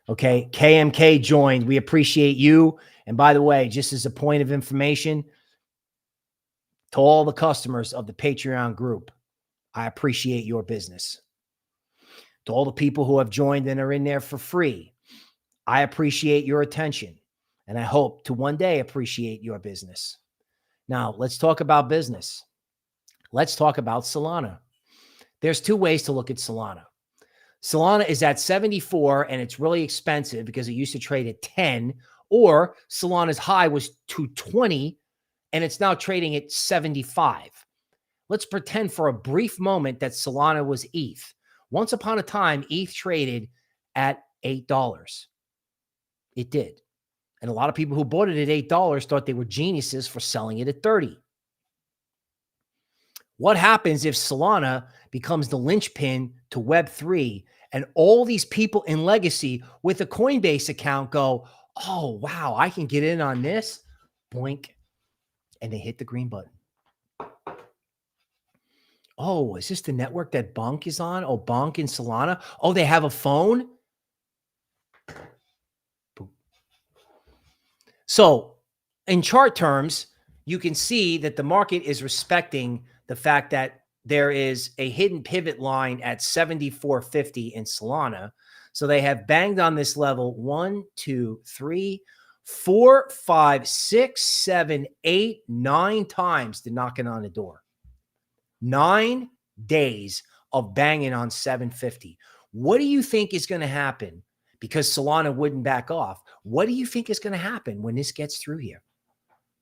[SPEAKER 1] Okay, KMK joined. We appreciate you. And by the way, just as a point of information to all the customers of the Patreon group, I appreciate your business. To all the people who have joined and are in there for free, I appreciate your attention. And I hope to one day appreciate your business. Now, let's talk about business. Let's talk about Solana. There's two ways to look at Solana. Solana is at 74 and it's really expensive because it used to trade at 10, or Solana's high was 220 and it's now trading at 75. Let's pretend for a brief moment that Solana was ETH. Once upon a time, ETH traded at $8. It did. And a lot of people who bought it at $8 thought they were geniuses for selling it at 30. What happens if Solana becomes the linchpin to Web3 and all these people in legacy with a Coinbase account go, oh, wow, I can get in on this? Boink. And they hit the green button. Oh, is this the network that Bonk is on? Oh, Bonk and Solana. Oh, they have a phone? So in chart terms, you can see that the market is respecting the fact that there is a hidden pivot line at 74.50 in Solana. So they have banged on this level 1, 2, 3, 4, 5, 6, 7, 8, 9 times to knocking on the door. 9 days of banging on 750. What do you think is going to happen? Because Solana wouldn't back off. What do you think is going to happen when this gets through here?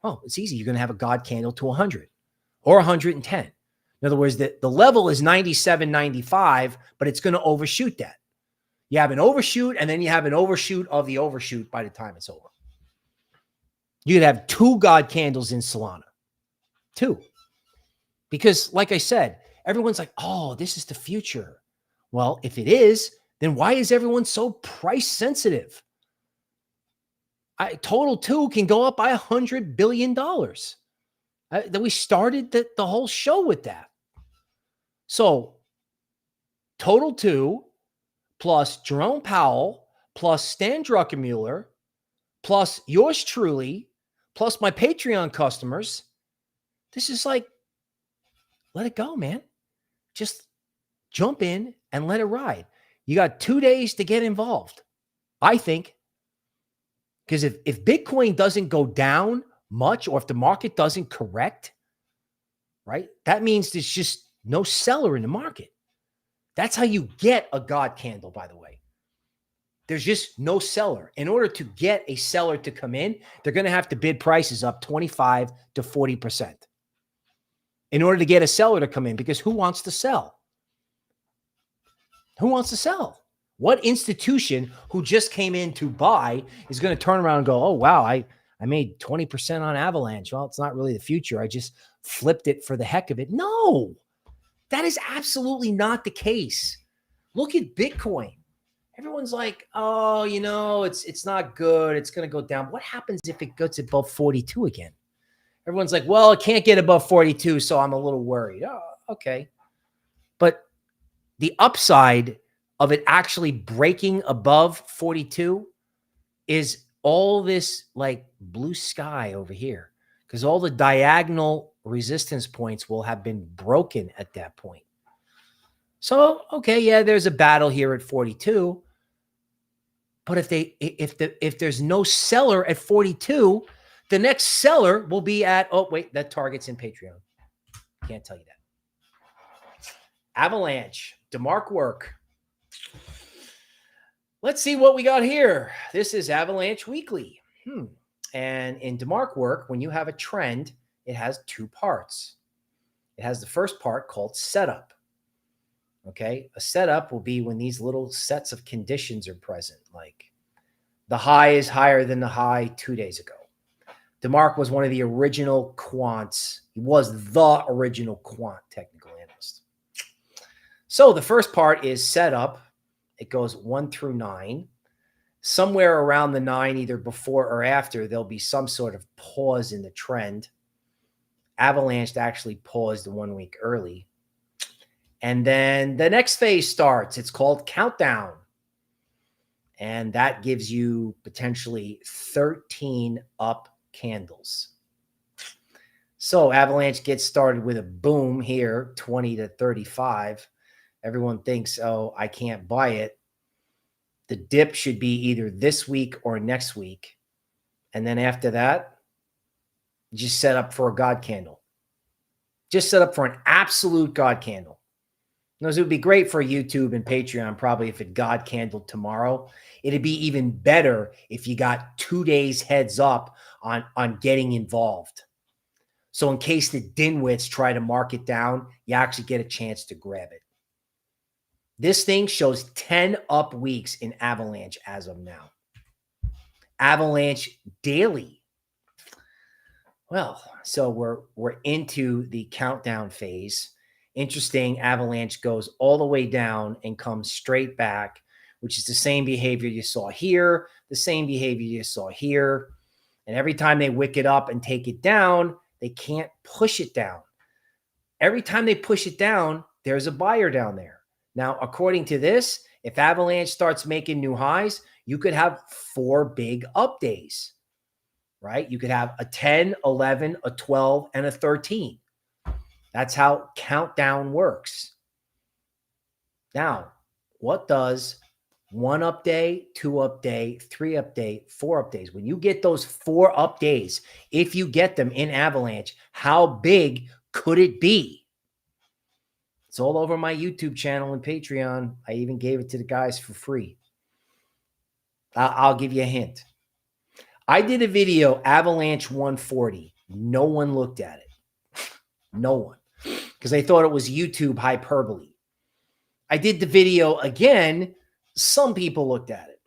[SPEAKER 1] Oh, it's easy. You're going to have a God candle to 100 or 110. In other words, the level is 97.95, but it's going to overshoot that. You have an overshoot, and then you have an overshoot of the overshoot by the time it's over. You could have 2 God candles in Solana. 2. Because, like I said, everyone's like, oh, this is the future. Well, if it is, then why is everyone so price sensitive? Total 2 can go up by $100 billion. That we started the whole show with that. So Total 2 plus Jerome Powell plus Stan Druckenmiller plus yours truly plus my Patreon customers. This is like, let it go, man. Just jump in and let it ride. You got 2 days to get involved, I think. Because if Bitcoin doesn't go down much, or if the market doesn't correct, right, that means there's just no seller in the market. That's how you get a God candle, by the way. There's just no seller. In order to get a seller to come in, they're going to have to bid prices up 25 to 40% in order to get a seller to come in, because who wants to sell? Who wants to sell? What institution who just came in to buy is going to turn around and go, oh, wow, I made 20% on Avalanche. Well, it's not really the future. I just flipped it for the heck of it. No, that is absolutely not the case. Look at Bitcoin. Everyone's like, oh, it's not good. It's going to go down. What happens if it gets above 42 again? Everyone's like, well, it can't get above 42, so I'm a little worried. Oh, okay. But the upside of it actually breaking above 42 is all this like blue sky over here, because all the diagonal resistance points will have been broken at that point. So, okay, yeah, there's a battle here at 42. But if there's no seller at 42, the next seller will be at, oh, wait, that target's in Patreon. Can't tell you that. Avalanche, DeMark Work. Let's see what we got here. This is Avalanche Weekly. And in DeMark Work, when you have a trend, it has two parts. It has the first part called setup. Okay, a setup will be when these little sets of conditions are present, like the high is higher than the high 2 days ago. DeMark was one of the original quants. He was the original quant technical analyst. So the first part is setup. It goes 1 through 9. Somewhere around the 9, either before or after, there'll be some sort of pause in the trend. Avalanche actually paused 1 week early. And then the next phase starts. It's called countdown. And that gives you potentially 13 up candles. So Avalanche gets started with a boom here, 20 to 35. Everyone thinks, oh, I can't buy it. The dip should be either this week or next week. And then after that, just set up for a God candle. Just set up for an absolute God candle. It would be great for YouTube and Patreon, probably if it God candled tomorrow. It'd be even better if you got 2 days heads up on getting involved. So in case the dimwits try to mark it down, you actually get a chance to grab it. This thing shows 10 up weeks in Avalanche as of now. Avalanche daily. Well, so we're into the countdown phase. Interesting, Avalanche goes all the way down and comes straight back, which is the same behavior you saw here, the same behavior you saw here. And every time they wick it up and take it down, they can't push it down. Every time they push it down, there's a buyer down there. Now, according to this, if Avalanche starts making new highs, you could have 4 big up days, right? You could have a 10, 11, a 12, and a 13. That's how countdown works. Now, what does 1 up day, 2 up day, 3 up day, 4 up days? When you get those 4 up days, if you get them in Avalanche, how big could it be? It's all over my YouTube channel and Patreon. I even gave it to the guys for free. I'll give you a hint. I did a video, Avalanche 140. No one looked at it. No one. Because they thought it was YouTube hyperbole. I did the video again. Some people looked at it.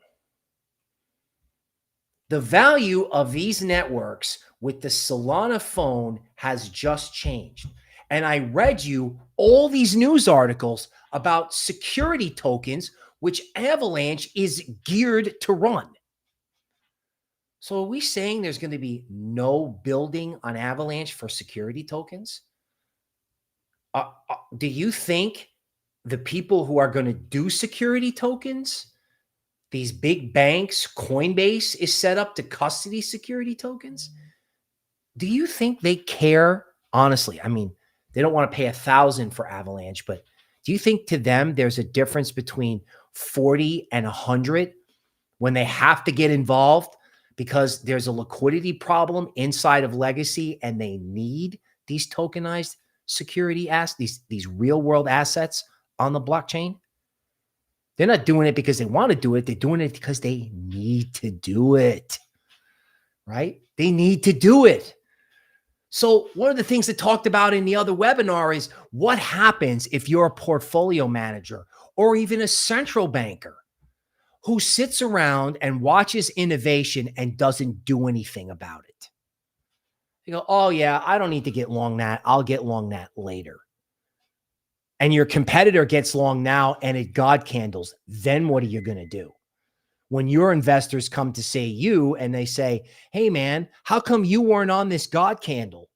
[SPEAKER 1] The value of these networks with the Solana phone has just changed. And I read you all these news articles about security tokens, which Avalanche is geared to run. So are we saying there's going to be no building on Avalanche for security tokens? Do you think the people who are going to do security tokens, these big banks, Coinbase is set up to custody security tokens? Do you think they care? Honestly, I mean, they don't want to pay $1,000 for Avalanche, but do you think to them there's a difference between 40 and 100 when they have to get involved because there's a liquidity problem inside of Legacy and they need these tokenized security assets, these real world assets on the blockchain? They're not doing it because they want to do it. They're doing it because they need to do it, right? They need to do it. So one of the things that talked about in the other webinar is what happens if you're a portfolio manager or even a central banker, who sits around and watches innovation and doesn't do anything about it. You go, oh, yeah, I don't need to get long that. I'll get long that later. And your competitor gets long now and it God candles. Then what are you going to do? When your investors come to see you and they say, hey, man, how come you weren't on this God candle?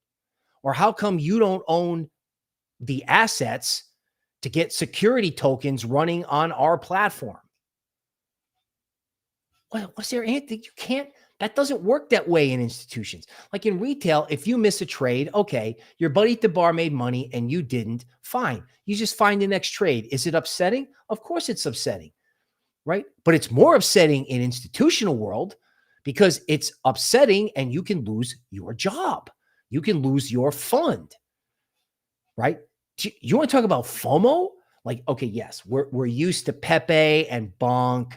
[SPEAKER 1] Or how come you don't own the assets to get security tokens running on our platform? What's there anything you can't? That doesn't work that way in institutions. Like in retail, if you miss a trade, okay, your buddy at the bar made money and you didn't, fine. You just find the next trade. Is it upsetting? Of course it's upsetting, right? But it's more upsetting in institutional world because it's upsetting and you can lose your job. You can lose your fund, right? You want to talk about FOMO? Like, okay, yes, we're used to Pepe and Bonk,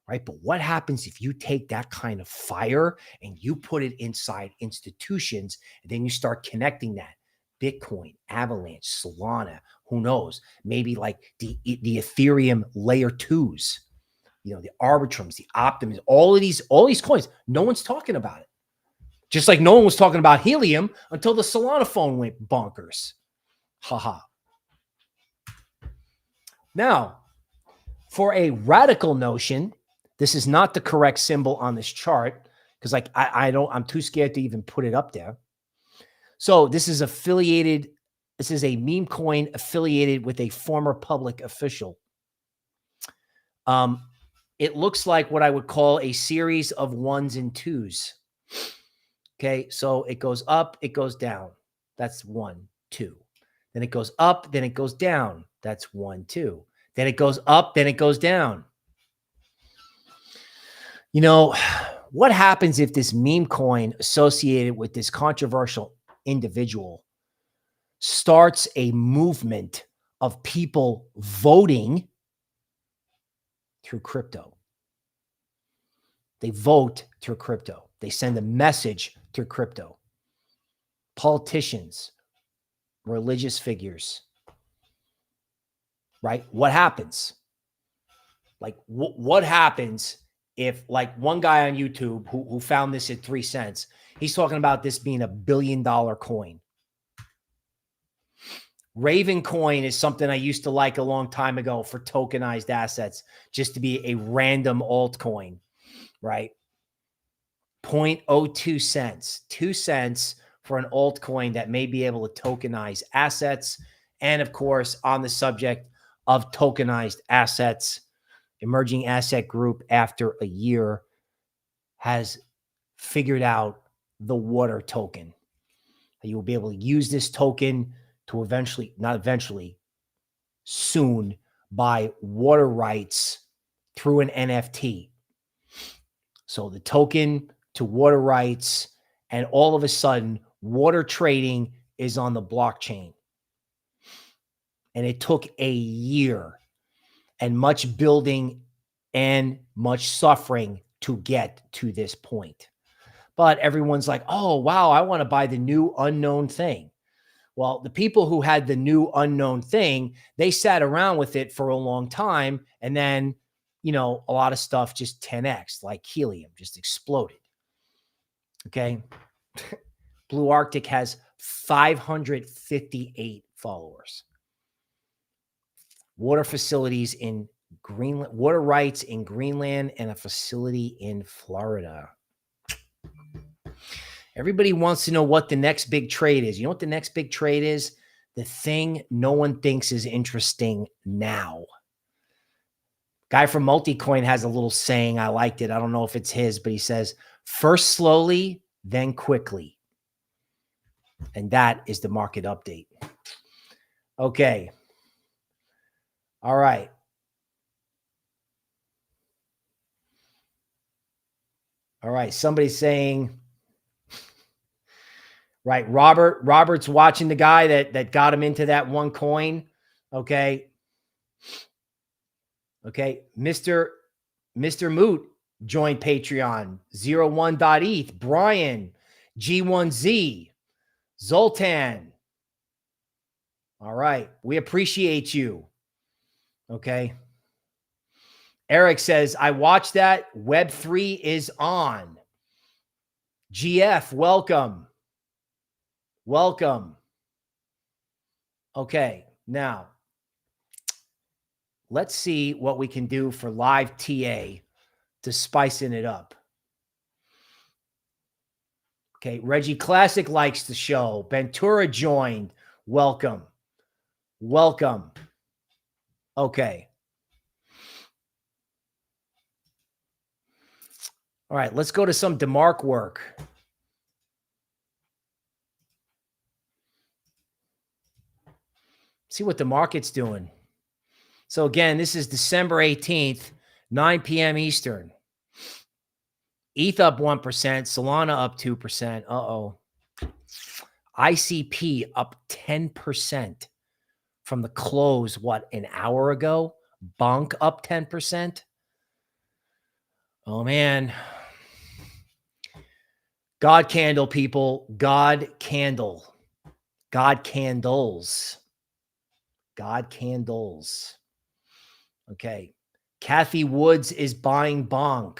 [SPEAKER 1] right? But what happens if you take that kind of fire and you put it inside institutions and then you start connecting that? Bitcoin, Avalanche, Solana, who knows? Maybe like the Ethereum layer 2s, you know, the Arbitrums, the Optimus, all these coins. No one's talking about it. Just like no one was talking about helium until the Solana phone went bonkers. Haha. Now, for a radical notion, this is not the correct symbol on this chart because like I'm too scared to even put it up there. So this is affiliated. This is a meme coin affiliated with a former public official. It looks like what I would call a series of ones and twos. Okay, so it goes up, it goes down. That's 1, 2. Then it goes up, then it goes down. That's 1, 2. Then it goes up, then it goes down. You know, what happens if this meme coin associated with this controversial individual starts a movement of people voting through crypto? They vote through crypto. They send a message through crypto. Politicians, religious figures, right? What happens? Like, what happens if, like, one guy on YouTube who found this at 3 cents, he's talking about this being $1 billion coin. Raven coin is something I used to like a long time ago for tokenized assets, just to be a random altcoin, right? 0.02 cents, 2 cents for an altcoin that may be able to tokenize assets. And of course, on the subject of tokenized assets, Emerging Asset Group, after a year, has figured out the water token. You will be able to use this token to soon buy water rights through an NFT. So the token to water rights, and all of a sudden, water trading is on the blockchain. And it took a year and much building and much suffering to get to this point. But everyone's like, oh, wow, I want to buy the new unknown thing. Well, the people who had the new unknown thing, they sat around with it for a long time. And then, you know, a lot of stuff just 10x, like helium, just exploded. Okay. Blue Arctic has 558 followers. Water facilities in Greenland, water rights in Greenland, and a facility in Florida. Everybody wants to know what the next big trade is. You know what the next big trade is? The thing no one thinks is interesting now. Guy from Multicoin has a little saying. I liked it. I don't know if it's his, but he says, first slowly, then quickly. And that is the market update. Okay. All right. All right. Somebody's saying, right, Robert's watching the guy that got him into that one coin. Okay. Okay. Mr. Moot joined Patreon. 01.eth. Brian, G1Z, Zoltan. All right. We appreciate you. Okay. Eric says, I watched that. Web3 is on. GF, welcome. Welcome. Okay, now let's see what we can do for live TA to spicing it up. Okay, Reggie Classic likes the show. Ventura joined. Welcome. Welcome. Okay. All right, let's go to some DeMark work. See what the market's doing. So again, this is December 18th, 9 p.m. Eastern. ETH up 1%, Solana up 2%. Uh-oh. ICP up 10% from the close, what, an hour ago? Bonk up 10%. Oh, man. God candle, people. God candle. God candles. God candles. Okay. Kathy Woods is buying bonk.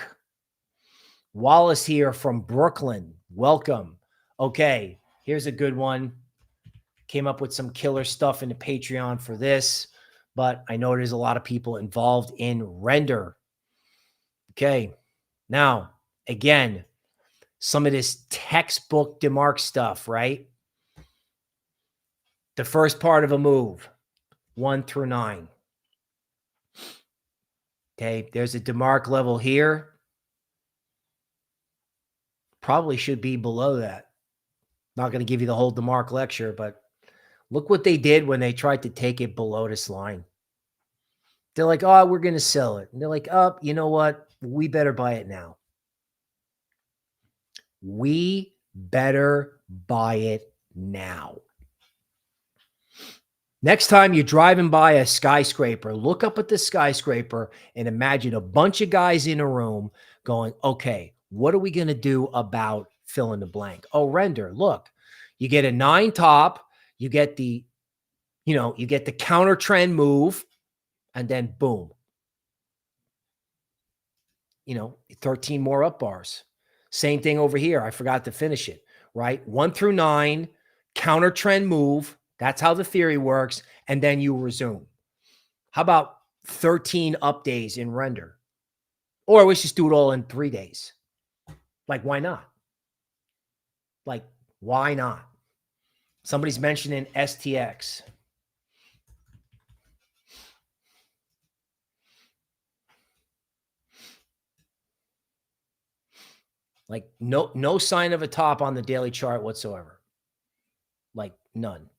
[SPEAKER 1] Wallace here from Brooklyn. Welcome. Okay. Here's a good one. Came up with some killer stuff in the Patreon for this, but I know there's a lot of people involved in Render. Okay. Now, again, some of this textbook DeMark stuff, right? The first part of a move, 1 through 9. Okay, there's a DeMark level here. Probably should be below that. Not going to give you the whole DeMark lecture, but look what they did when they tried to take it below this line. They're like, oh, we're going to sell it. And they're like, oh, you know what? We better buy it now. We better buy it now. Next time you're driving by a skyscraper, look up at the skyscraper and imagine a bunch of guys in a room going, okay, what are we going to do about fill in the blank? Oh, Render, look, you get a 9 top, you get the, you get the counter trend move, and then boom, 13 more up bars. Same thing over here. I forgot to finish it, right? 1 through 9, counter trend move. That's how the theory works. And then you resume. How about 13 up days in Render? Or let's just do it all in 3 days. Like, why not? Like, why not? Somebody's mentioning STX. Like, no sign of a top on the daily chart whatsoever. Like, none.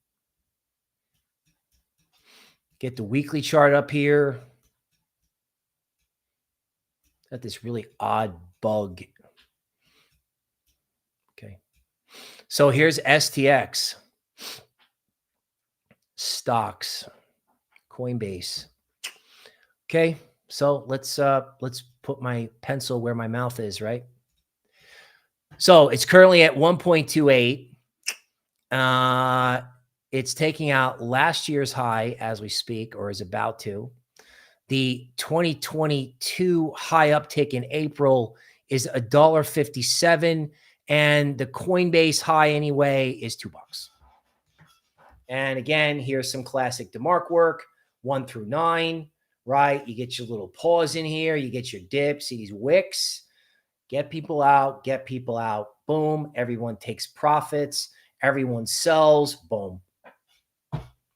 [SPEAKER 1] Get the weekly chart up here. Got this really odd bug. Okay. So here's STX. Stocks. Coinbase. Okay. So let's put my pencil where my mouth is, right? So it's currently at 1.28. It's taking out last year's high as we speak, or is about to. The 2022 high uptick in April is $1.57, and the Coinbase high anyway is $2. And again, here's some classic DeMark work, 1 through 9, right? You get your little pause in here, you get your dips, see these wicks, get people out, boom, everyone takes profits, everyone sells, boom,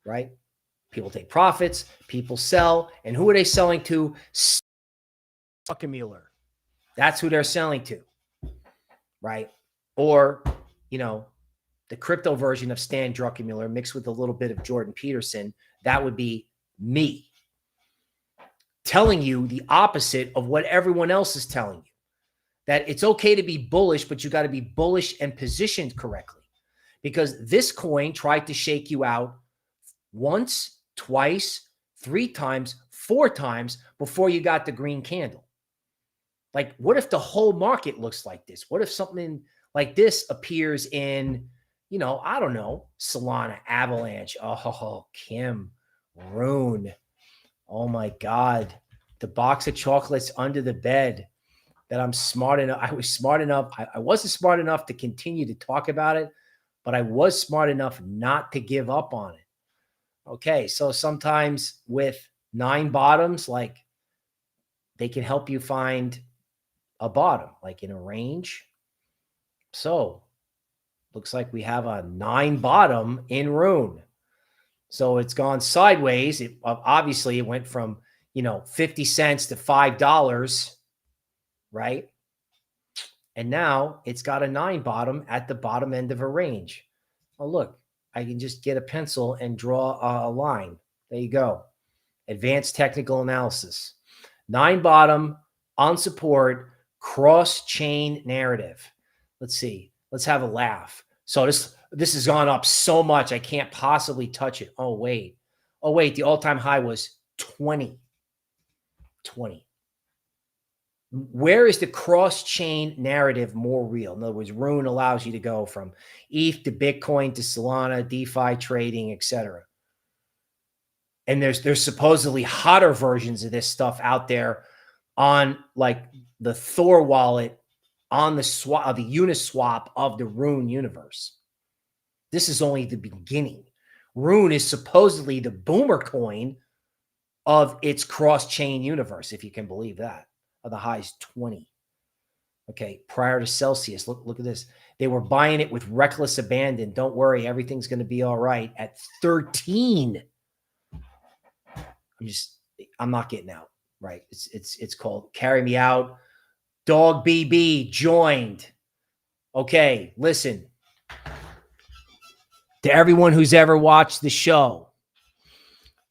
[SPEAKER 1] right? People take profits, people sell, and who are they selling to? Druckenmiller. That's who they're selling to, right? Or, the crypto version of Stan Druckenmiller mixed with a little bit of Jordan Peterson, that would be me telling you the opposite of what everyone else is telling you. That it's okay to be bullish, but you got to be bullish and positioned correctly. Because this coin tried to shake you out once, twice, 3 times, 4 times before you got the green candle. Like, what if the whole market looks like this? What if something like this appears in, I don't know, Solana, Avalanche, oh, Kim, Rune. Oh my God. the box of chocolates under the bed that I'm smart enough. I was smart enough. I wasn't smart enough to continue to talk about it, but I was smart enough not to give up on it. Okay. So sometimes with 9 bottoms, like they can help you find a bottom, like in a range. So looks like we have a 9 bottom in Rune. So it's gone sideways. It obviously it went from, 50 cents to $5, right? And now it's got a 9 bottom at the bottom end of a range. Oh, look, I can just get a pencil and draw a line. There you go. Advanced technical analysis. 9 bottom on support, cross chain narrative. Let's see. Let's have a laugh. So this has gone up so much, I can't possibly touch it. Oh, wait. The all-time high was 20. Where is the cross-chain narrative more real? In other words, Rune allows you to go from ETH to Bitcoin to Solana, DeFi trading, etc. And there's supposedly hotter versions of this stuff out there on like the Thor wallet on the Uniswap of the Rune universe. This is only the beginning. Rune is supposedly the boomer coin of its cross-chain universe, if you can believe that. The high's 20. Okay, prior to Celsius, look at this. They were buying it with reckless abandon. Don't worry, everything's going to be all right. At 13, I'm not getting out. Right? It's called Carry Me Out. Dog BB joined. Okay, listen. To everyone who's ever watched the show,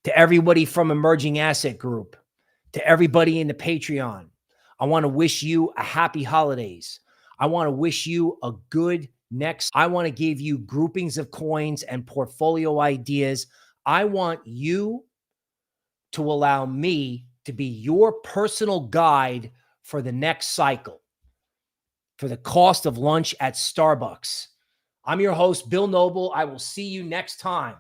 [SPEAKER 1] to everybody from Emerging Asset Group, to everybody in the Patreon, I want to wish you a happy holidays. I want to wish you a good I want to give you groupings of coins and portfolio ideas. I want you to allow me to be your personal guide for the next cycle, for the cost of lunch at Starbucks. I'm your host, Bill Noble. I will see you next time.